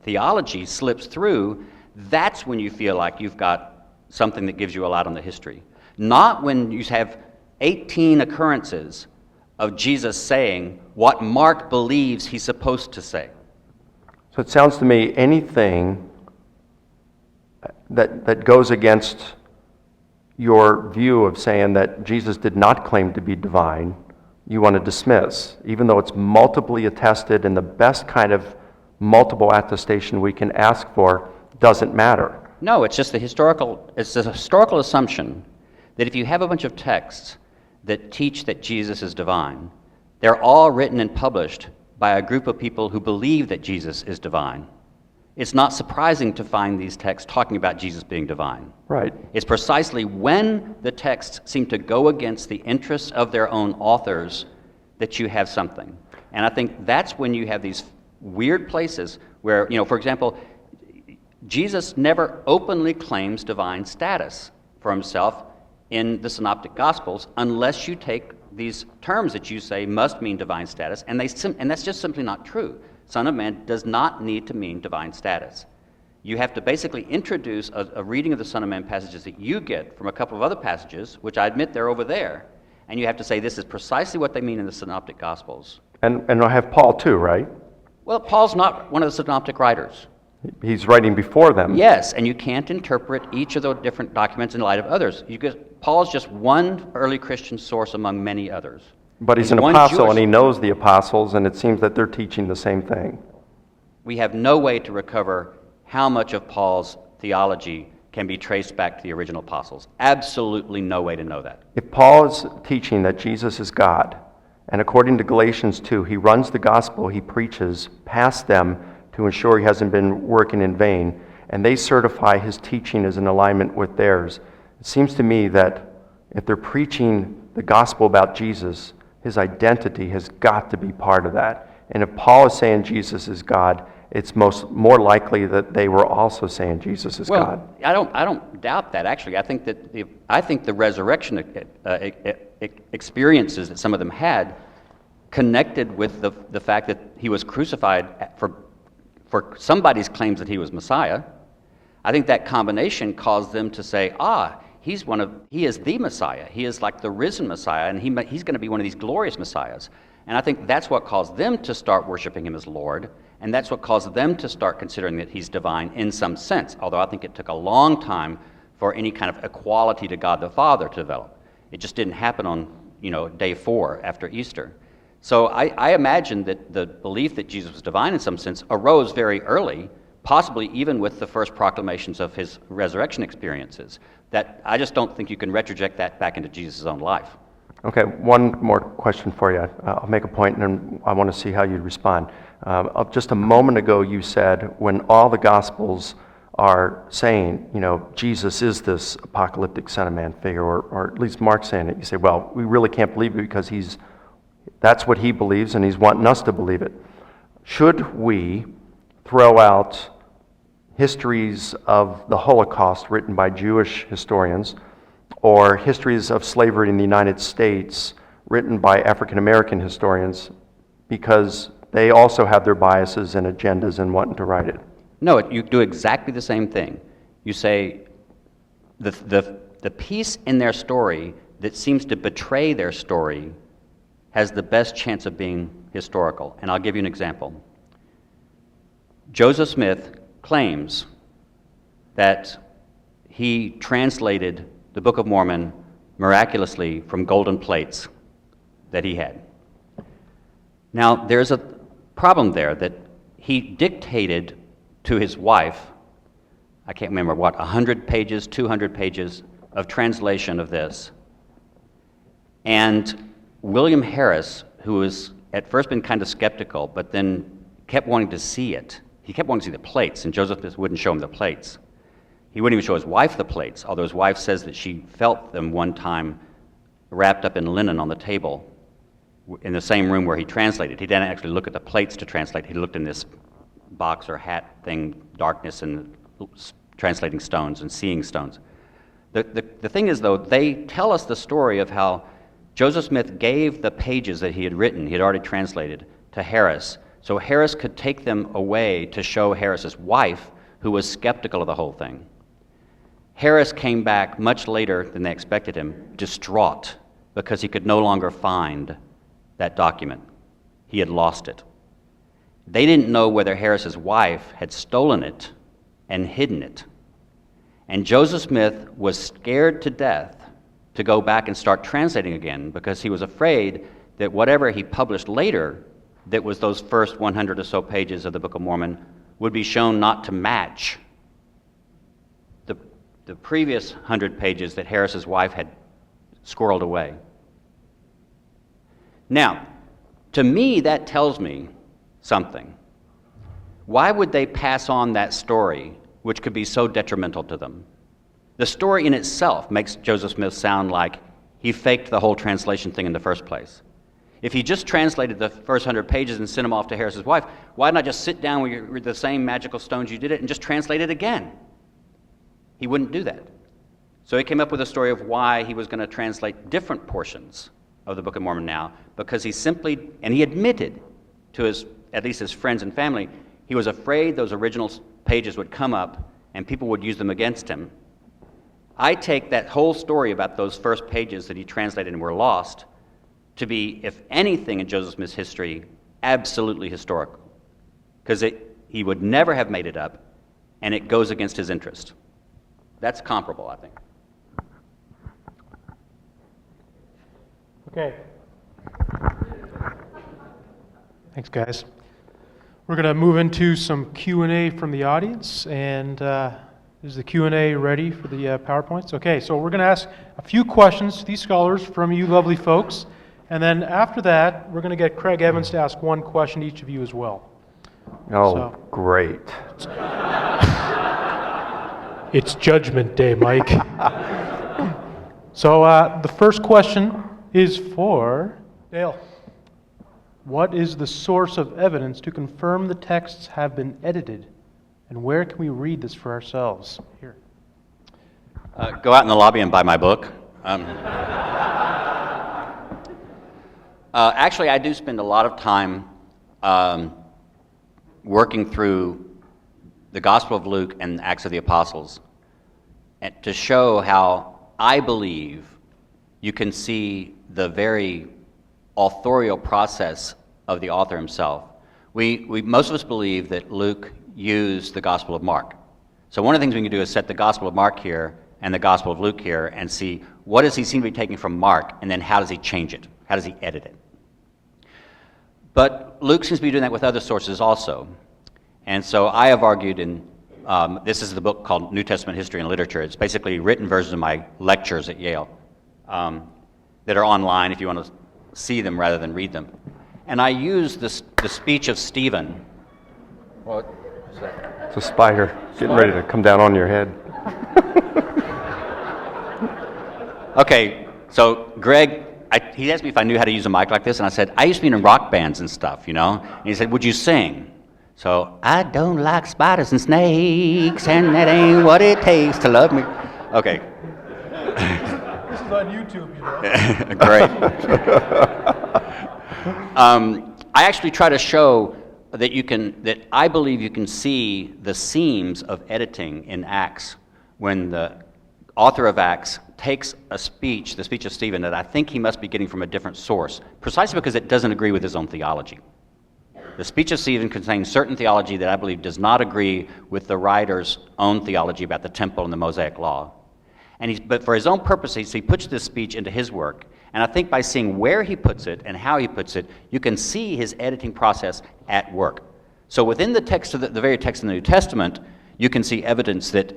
theology slips through, that's when you feel like you've got something that gives you a lot on the history. Not when you have 18 occurrences of Jesus saying what Mark believes he's supposed to say. So it sounds to me anything that goes against your view of saying that Jesus did not claim to be divine, you want to dismiss, even though it's multiply attested and the best kind of multiple attestation we can ask for doesn't matter. No, it's a historical assumption that if you have a bunch of texts that teach that Jesus is divine, they're all written and published by a group of people who believe that Jesus is divine. It's not surprising to find these texts talking about Jesus being divine. Right. It's precisely when the texts seem to go against the interests of their own authors that you have something. And I think that's when you have these weird places where, for example, Jesus never openly claims divine status for himself in the Synoptic Gospels unless you take these terms that you say must mean divine status, and that's just simply not true. Son of Man does not need to mean divine status. You have to basically introduce a reading of the Son of Man passages that you get from a couple of other passages, which I admit they're over there, and you have to say this is precisely what they mean in the Synoptic Gospels. And I have Paul too, right? Well, Paul's not one of the synoptic writers. He's writing before them. Yes, and you can't interpret each of the different documents in light of others. Paul's just one early Christian source among many others. But he's an apostle, and he knows the apostles, and it seems that they're teaching the same thing. We have no way to recover how much of Paul's theology can be traced back to the original apostles. Absolutely no way to know that. If Paul is teaching that Jesus is God, and according to Galatians 2, he runs the gospel he preaches past them to ensure he hasn't been working in vain, and they certify his teaching is in alignment with theirs, it seems to me that if they're preaching the gospel about Jesus, his identity has got to be part of that. And if Paul is saying Jesus is God, it's more likely that they were also saying Jesus is God. I don't doubt that. Actually, I think the resurrection experiences that some of them had connected with the fact that he was crucified for somebody's claims that he was Messiah. I think that combination caused them to say, he is the Messiah. He is like the risen Messiah, and he's going to be one of these glorious Messiahs. And I think that's what caused them to start worshiping him as Lord, and that's what caused them to start considering that he's divine in some sense, although I think it took a long time for any kind of equality to God the Father to develop. It just didn't happen on day 4 after Easter. So I imagine that the belief that Jesus was divine in some sense arose very early, possibly even with the first proclamations of his resurrection experiences. That I just don't think you can retroject that back into Jesus' own life. Okay, one more question for you. I'll make a point, and then I want to see how you respond. Just a moment ago, you said when all the Gospels are saying, Jesus is this apocalyptic Son of Man figure, or at least Mark's saying it, you say, well, we really can't believe it because that's what he believes, and he's wanting us to believe it. Should we throw out histories of the Holocaust written by Jewish historians, or histories of slavery in the United States written by African American historians, because they also have their biases and agendas in wanting to write it? No, you do exactly the same thing. You say the piece in their story that seems to betray their story has the best chance of being historical. And I'll give you an example. Joseph Smith claims that he translated the Book of Mormon miraculously from golden plates that he had. Now, there's a problem there that he dictated to his wife, I can't remember what, 100 pages, 200 pages of translation of this. And William Harris, who has at first been kind of skeptical, but then kept wanting to see it. He kept wanting to see the plates, and Joseph Smith wouldn't show him the plates. He wouldn't even show his wife the plates, although his wife says that she felt them one time wrapped up in linen on the table in the same room where he translated. He didn't actually look at the plates to translate. He looked in this box or hat thing, darkness, and translating stones and seeing stones. The thing is, though, they tell us the story of how Joseph Smith gave the pages that he had written, he had already translated, to Harris, so Harris could take them away to show Harris's wife, who was skeptical of the whole thing. Harris came back much later than they expected him, distraught, because he could no longer find that document. He had lost it. They didn't know whether Harris's wife had stolen it and hidden it. And Joseph Smith was scared to death to go back and start translating again because he was afraid that whatever he published later, that was those first 100 or so pages of the Book of Mormon, would be shown not to match the previous 100 pages that Harris's wife had squirreled away. Now, to me, that tells me something. Why would they pass on that story, which could be so detrimental to them? The story in itself makes Joseph Smith sound like he faked the whole translation thing in the first place. If he just translated the first 100 pages and sent them off to Harris's wife, why not just sit down with the same magical stones you did it and just translate it again? He wouldn't do that. So he came up with a story of why he was going to translate different portions of the Book of Mormon now, because he simply, and he admitted to his, at least his friends and family, he was afraid those original pages would come up and people would use them against him. I take that whole story about those first pages that he translated and were lost to be, if anything in Joseph Smith's history, absolutely historical. Because he would never have made it up, and it goes against his interest. That's comparable, I think. Okay. Thanks, guys. We're going to move into some Q&A from the audience, and is the Q&A ready for the PowerPoints? Okay, so we're going to ask a few questions to these scholars from you lovely folks, and then after that, we're going to get Craig Evans to ask one question to each of you as well. Oh, So- great. It's Judgment Day, Mike. So the first question is for Dale. What is the source of evidence to confirm the texts have been edited? And where can we read this for ourselves? Here. Go out in the lobby and buy my book. Actually, I do spend a lot of time working through the Gospel of Luke and Acts of the Apostles and to show how I believe you can see the very authorial process of the author himself. Most of us believe that Luke used the Gospel of Mark. So one of the things we can do is set the Gospel of Mark here and the Gospel of Luke here and see what does he seem to be taking from Mark, and then how does he change it? How does he edit it? But Luke seems to be doing that with other sources also. And so I have argued this is the book called New Testament History and Literature. It's basically written versions of my lectures at Yale that are online if you want to see them rather than read them. And I use the speech of Stephen. What is that? It's a spider getting ready to come down on your head. Okay, so Greg, he asked me if I knew how to use a mic like this, and I said, I used to be in rock bands and stuff, you know? And he said, would you sing? So, I don't like spiders and snakes, and that ain't what it takes to love me. Okay. This is on YouTube, you know. Great. I actually try to show that I believe you can see the seams of editing in Acts when the author of Acts takes a speech, the speech of Stephen, that I think he must be getting from a different source, precisely because it doesn't agree with his own theology. The speech of Stephen contains certain theology that I believe does not agree with the writer's own theology about the temple and the Mosaic law. But for his own purposes, he puts this speech into his work. And I think by seeing where he puts it and how he puts it, you can see his editing process at work. So within the text of the very text in the New Testament, you can see evidence that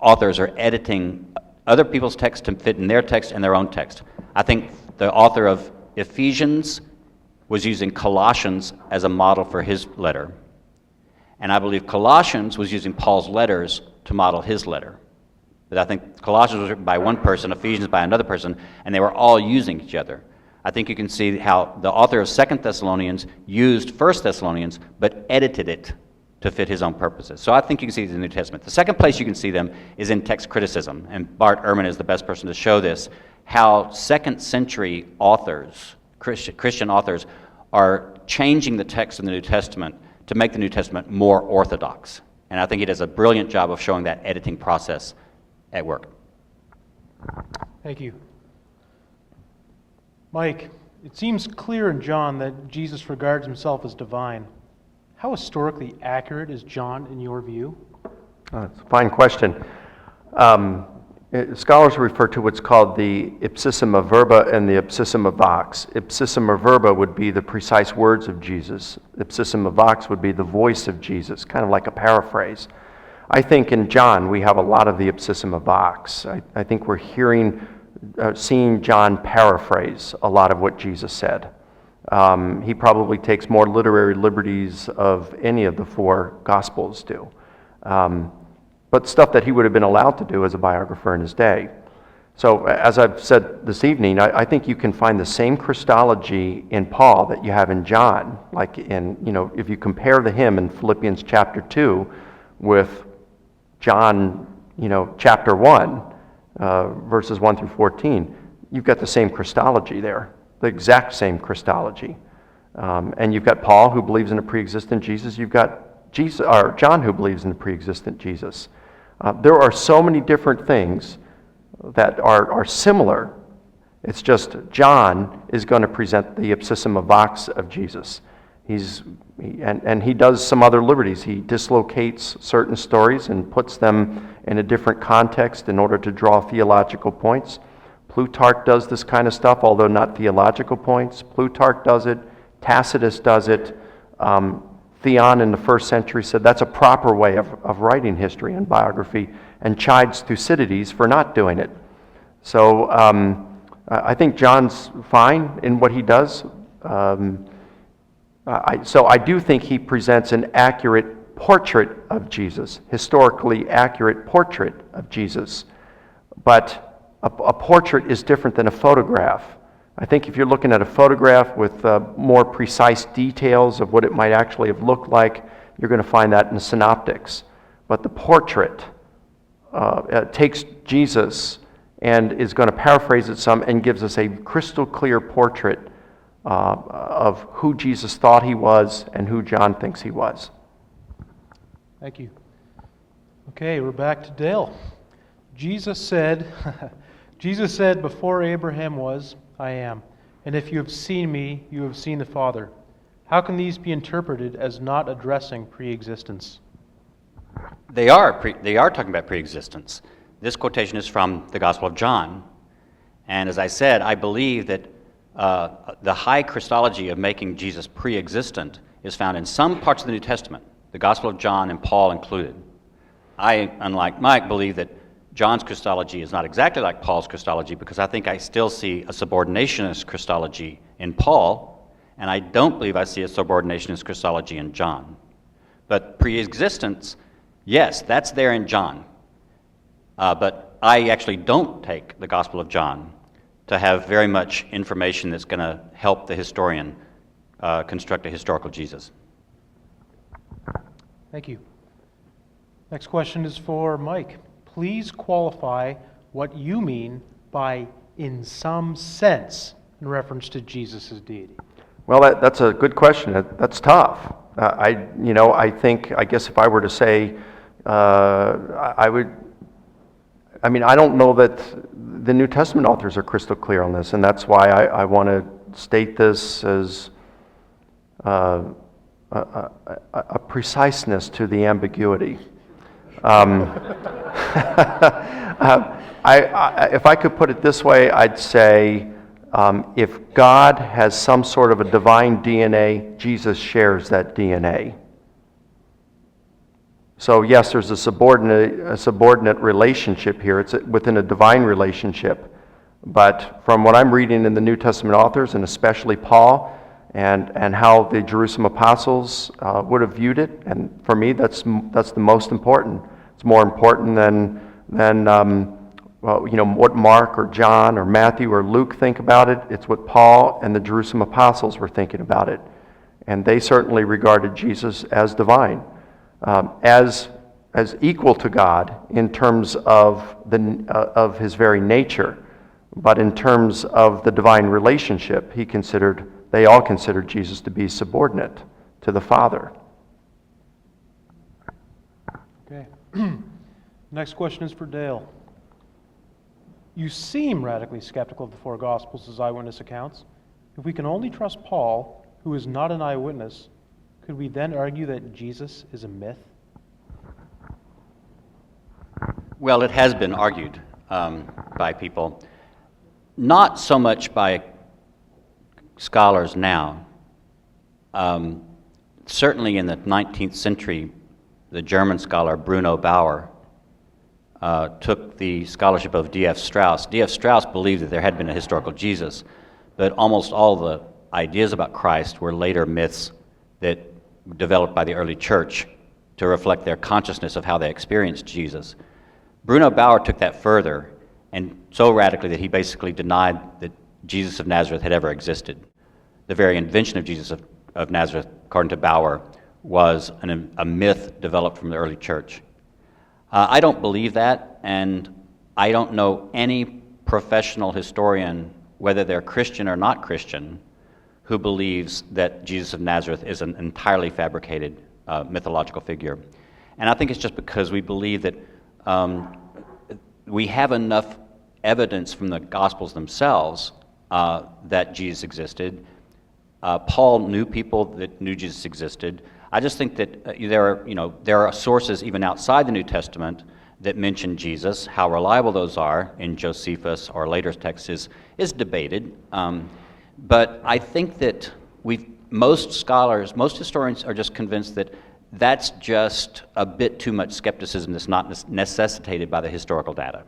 authors are editing other people's text to fit in their text and their own text. I think the author of Ephesians was using Colossians as a model for his letter. And I believe Colossians was using Paul's letters to model his letter. But I think Colossians was written by one person, Ephesians by another person, and they were all using each other. I think you can see how the author of 2 Thessalonians used 1 Thessalonians, but edited it to fit his own purposes. So I think you can see it in the New Testament. The second place you can see them is in text criticism, and Bart Ehrman is the best person to show this, how second century authors, Christian authors, are changing the text in the New Testament to make the New Testament more orthodox. And I think he does a brilliant job of showing that editing process at work. Thank you. Mike, it seems clear in John that Jesus regards himself as divine. How historically accurate is John in your view? That's a fine question. Scholars refer to what's called the ipsissima verba and the ipsissima vox. Ipsissima verba would be the precise words of Jesus. Ipsissima vox would be the voice of Jesus, kind of like a paraphrase. I think in John we have a lot of the ipsissima vox. I think we're seeing John paraphrase a lot of what Jesus said. He probably takes more literary liberties of any of the four Gospels do. But stuff that he would have been allowed to do as a biographer in his day. So as I've said this evening, I think you can find the same Christology in Paul that you have in John. Like if you compare the hymn in Philippians chapter 2 with John, chapter 1, verses 1 through 14, you've got the same Christology there, the exact same Christology. And you've got Paul who believes in a pre-existent Jesus. You've got John who believes in the pre-existent Jesus. There are so many different things that are similar. It's just John is going to present the ipsissima vox of Jesus. And he does some other liberties. He dislocates certain stories and puts them in a different context in order to draw theological points. Plutarch does this kind of stuff, although not theological points. Plutarch does it. Tacitus does it. Theon in the first century said that's a proper way of writing history and biography, and chides Thucydides for not doing it. So I think John's fine in what he does. So I do think he presents an accurate portrait of Jesus, historically accurate portrait of Jesus. But a portrait is different than a photograph. I think if you're looking at a photograph with more precise details of what it might actually have looked like, you're going to find that in the synoptics. But the portrait takes Jesus and is going to paraphrase it some and gives us a crystal clear portrait of who Jesus thought he was and who John thinks he was. Thank you. Okay, we're back to Dale. Jesus said, before Abraham was, I am. And if you have seen me, you have seen the Father. How can these be interpreted as not addressing pre-existence? They are talking about pre-existence. This quotation is from the Gospel of John. And as I said, I believe that the high Christology of making Jesus pre-existent is found in some parts of the New Testament, the Gospel of John and Paul included. I, unlike Mike, believe that John's Christology is not exactly like Paul's Christology, because I think I still see a subordinationist Christology in Paul, and I don't believe I see a subordinationist Christology in John. But pre-existence, yes, that's there in John. But I actually don't take the Gospel of John to have very much information that's going to help the historian construct a historical Jesus. Thank you. Next question is for Mike. Please qualify what you mean by "in some sense" in reference to Jesus' deity. Well, that's a good question. That's tough. I guess if I were to say, I don't know that the New Testament authors are crystal clear on this, and that's why I want to state this as a preciseness to the ambiguity. If I could put it this way, I'd say if God has some sort of a divine DNA, Jesus shares that DNA. So yes, there's a subordinate relationship here. It's within a divine relationship. But from what I'm reading in the New Testament authors, and especially Paul, and how the Jerusalem apostles would have viewed it, and for me, that's the most important. It's more important than well, what Mark or John or Matthew or Luke think about it. It's what Paul and the Jerusalem apostles were thinking about it. And they certainly regarded Jesus as divine, as equal to God in terms of his very nature. But in terms of the divine relationship, they all considered Jesus to be subordinate to the Father. Okay. Next question is for Dale. You seem radically skeptical of the four Gospels as eyewitness accounts. If we can only trust Paul, who is not an eyewitness, could we then argue that Jesus is a myth? Well, it has been argued by people, not so much by scholars now. Certainly in the 19th century, the German scholar Bruno Bauer took the scholarship of D.F. Strauss. D.F. Strauss believed that there had been a historical Jesus, but almost all the ideas about Christ were later myths that developed by the early church to reflect their consciousness of how they experienced Jesus. Bruno Bauer took that further, and so radically that he basically denied that Jesus of Nazareth had ever existed. The very invention of Jesus of Nazareth, according to Bauer, was a myth developed from the early church. I don't believe that, and I don't know any professional historian, whether they're Christian or not Christian, who believes that Jesus of Nazareth is an entirely fabricated mythological figure. And I think it's just because we believe that we have enough evidence from the Gospels themselves that Jesus existed. Paul knew people that knew Jesus existed. I just think that there are sources even outside the New Testament that mention Jesus. How reliable those are in Josephus or later texts is debated. But I think that most scholars, most historians are just convinced that that's just a bit too much skepticism that's not necessitated by the historical data.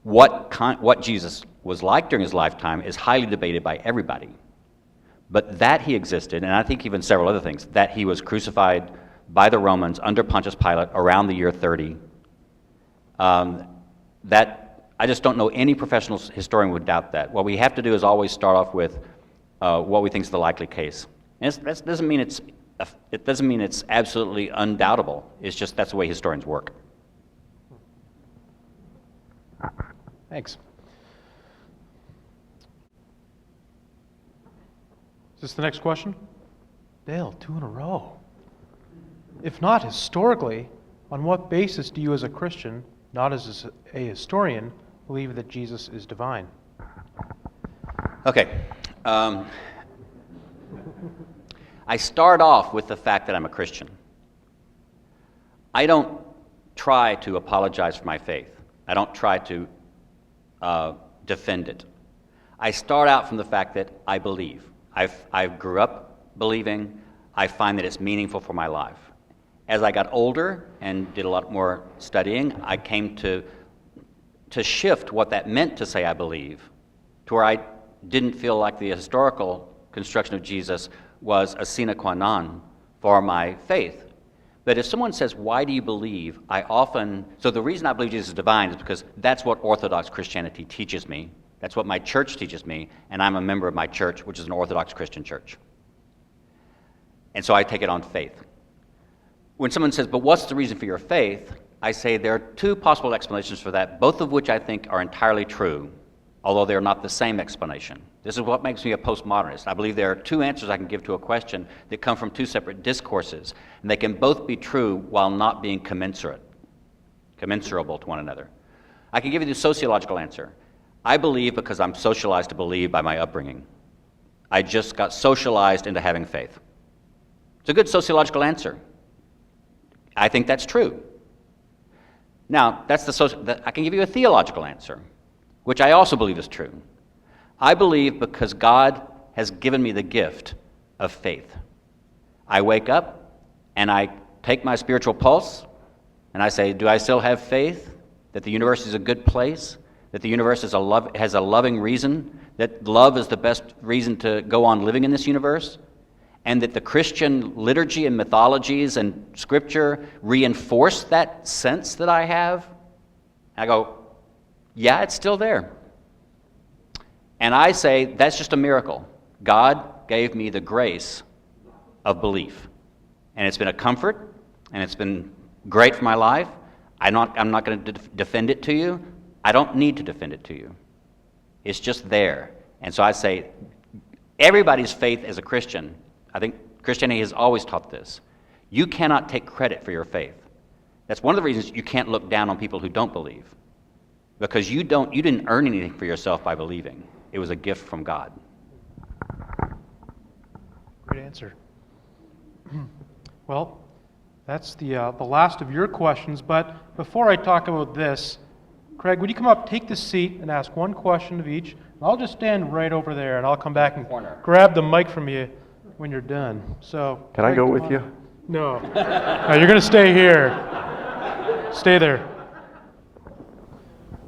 What Jesus was like during his lifetime is highly debated by everybody. But that he existed, and I think even several other things, that he was crucified by the Romans under Pontius Pilate around the year 30, that I just don't know any professional historian would doubt that. What we have to do is always start off with what we think is the likely case. And that doesn't mean it's absolutely undoubtable. It's just that's the way historians work. Thanks. Is this the next question? Dale, 2 in a row. If not historically, on what basis do you as a Christian, not as a historian, believe that Jesus is divine? Okay. I start off with the fact that I'm a Christian. I don't try to apologize for my faith. I don't try to defend it. I start out from the fact that I believe. I grew up believing. I find that it's meaningful for my life. As I got older and did a lot more studying, I came to shift what that meant to say I believe, to where I didn't feel like the historical construction of Jesus was a sine qua non for my faith. But if someone says, why do you believe? So the reason I believe Jesus is divine is because that's what Orthodox Christianity teaches me. That's what my church teaches me, and I'm a member of my church, which is an Orthodox Christian church. And so I take it on faith. When someone says, but what's the reason for your faith? I say there are 2 possible explanations for that, both of which I think are entirely true, although they're not the same explanation. This is what makes me a postmodernist. I believe there are 2 answers I can give to a question that come from 2 separate discourses, and they can both be true while not being commensurable to one another. I can give you the sociological answer. I believe because I'm socialized to believe by my upbringing. I just got socialized into having faith. It's a good sociological answer. I think that's true. Now, I can give you a theological answer, which I also believe is true. I believe because God has given me the gift of faith. I wake up and I take my spiritual pulse and I say, do I still have faith that the universe is a good place, that the universe is has a loving reason, that love is the best reason to go on living in this universe, and that the Christian liturgy and mythologies and scripture reinforce that sense that I have, I go, yeah, it's still there. And I say, that's just a miracle. God gave me the grace of belief. And it's been a comfort, and it's been great for my life. I'm not going to defend it to you. I don't need to defend it to you. It's just there. And so I say, everybody's faith as a Christian, I think Christianity has always taught this. You cannot take credit for your faith. That's one of the reasons you can't look down on people who don't believe. Because you didn't earn anything for yourself by believing. It was a gift from God. Great answer. Well, that's the last of your questions, but before I talk about this, Craig, would you come up, take this seat, and ask one question of each? I'll just stand right over there, and I'll come back and grab the mic from you when you're done. So, Can I Craig, go come with on. you? No. No, you're going to stay here. Stay there.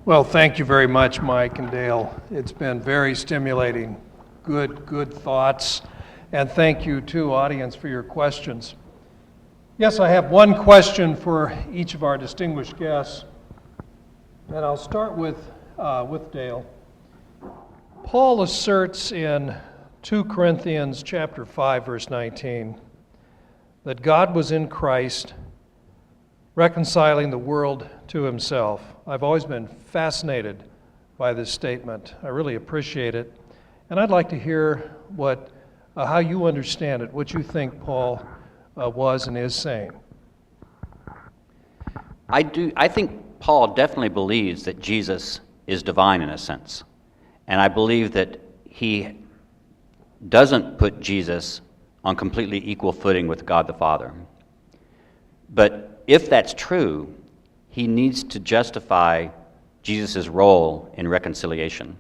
Well, thank you very much, Mike and Dale. It's been very stimulating. Good thoughts. And thank you, too, audience, for your questions. Yes, I have one question for each of our distinguished guests. And I'll start with Dale. Paul asserts in 2 Corinthians chapter 5, verse 19, that God was in Christ reconciling the world to himself. I've always been fascinated by this statement. I really appreciate it. And I'd like to hear how you understand it, what you think Paul was and is saying. I think Paul definitely believes that Jesus is divine in a sense. And I believe that he doesn't put Jesus on completely equal footing with God the Father. But if that's true, he needs to justify Jesus' role in reconciliation.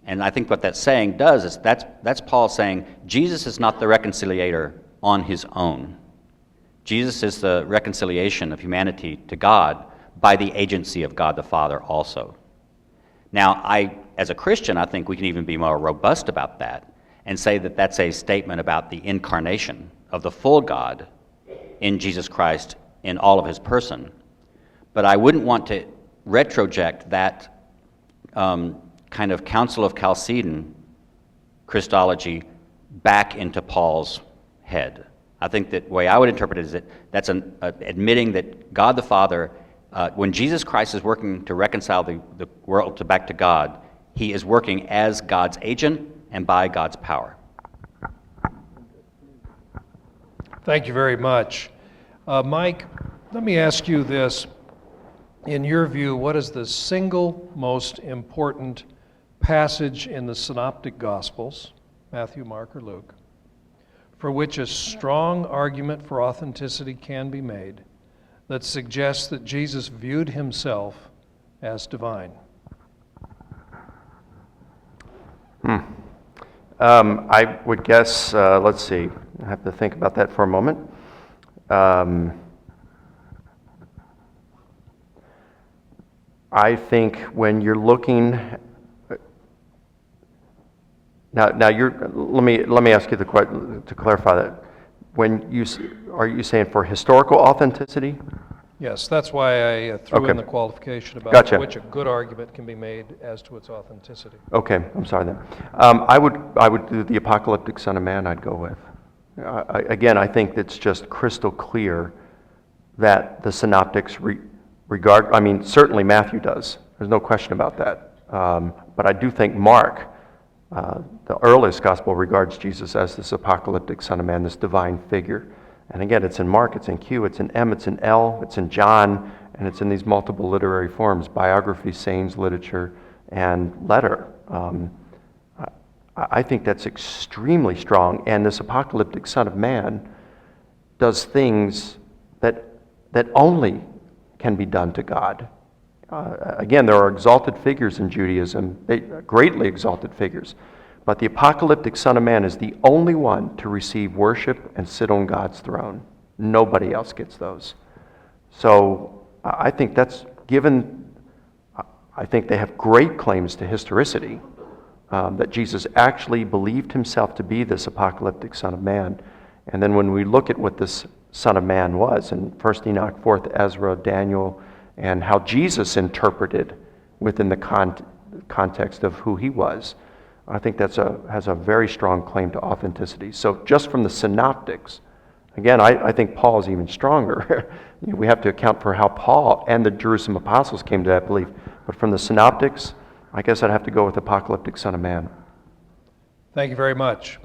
And I think what that's saying does is that's Paul saying Jesus is not the reconciliator on his own. Jesus is the reconciliation of humanity to God by the agency of God the Father also. Now, as a Christian, I think we can even be more robust about that and say that that's a statement about the incarnation of the full God in Jesus Christ in all of his person. But I wouldn't want to retroject that kind of Council of Chalcedon Christology back into Paul's head. I think that the way I would interpret it is that that's admitting that God the Father, when Jesus Christ is working to reconcile the world back to God, he is working as God's agent and by God's power. Thank you very much. Mike, let me ask you this. In your view, what is the single most important passage in the Synoptic Gospels, Matthew, Mark, or Luke, for which a strong argument for authenticity can be made that suggests that Jesus viewed himself as divine? I would guess, let's see, I have to think about that for a moment. I think when you're looking, let me ask you the question to clarify that. Are you saying for historical authenticity? Yes, that's why I threw Okay. in the qualification about Gotcha. which a good argument can be made as to its authenticity. Okay, I'm sorry then. I would do the apocalyptic Son of Man. I'd go with. Again, I think it's just crystal clear that the synoptics regard. I mean, certainly Matthew does. There's no question about that. But I do think Mark, the earliest gospel, regards Jesus as this apocalyptic Son of Man, this divine figure. And again, it's in Mark, it's in Q, it's in M, it's in L, it's in John, and it's in these multiple literary forms: biography, sayings, literature, and letter. I think that's extremely strong. And this apocalyptic Son of Man does things that only can be done to God. Again, there are exalted figures in Judaism, greatly exalted figures. But the apocalyptic Son of Man is the only one to receive worship and sit on God's throne. Nobody else gets those. So I think that's given, I think they have great claims to historicity, that Jesus actually believed himself to be this apocalyptic Son of Man. And then when we look at what this Son of Man was in 1st Enoch, 4th Ezra, Daniel, and how Jesus interpreted within the context of who he was, I think that's has a very strong claim to authenticity. So just from the synoptics, again, I think Paul is even stronger. We have to account for how Paul and the Jerusalem apostles came to that belief. But from the synoptics, I guess I'd have to go with apocalyptic Son of Man. Thank you very much.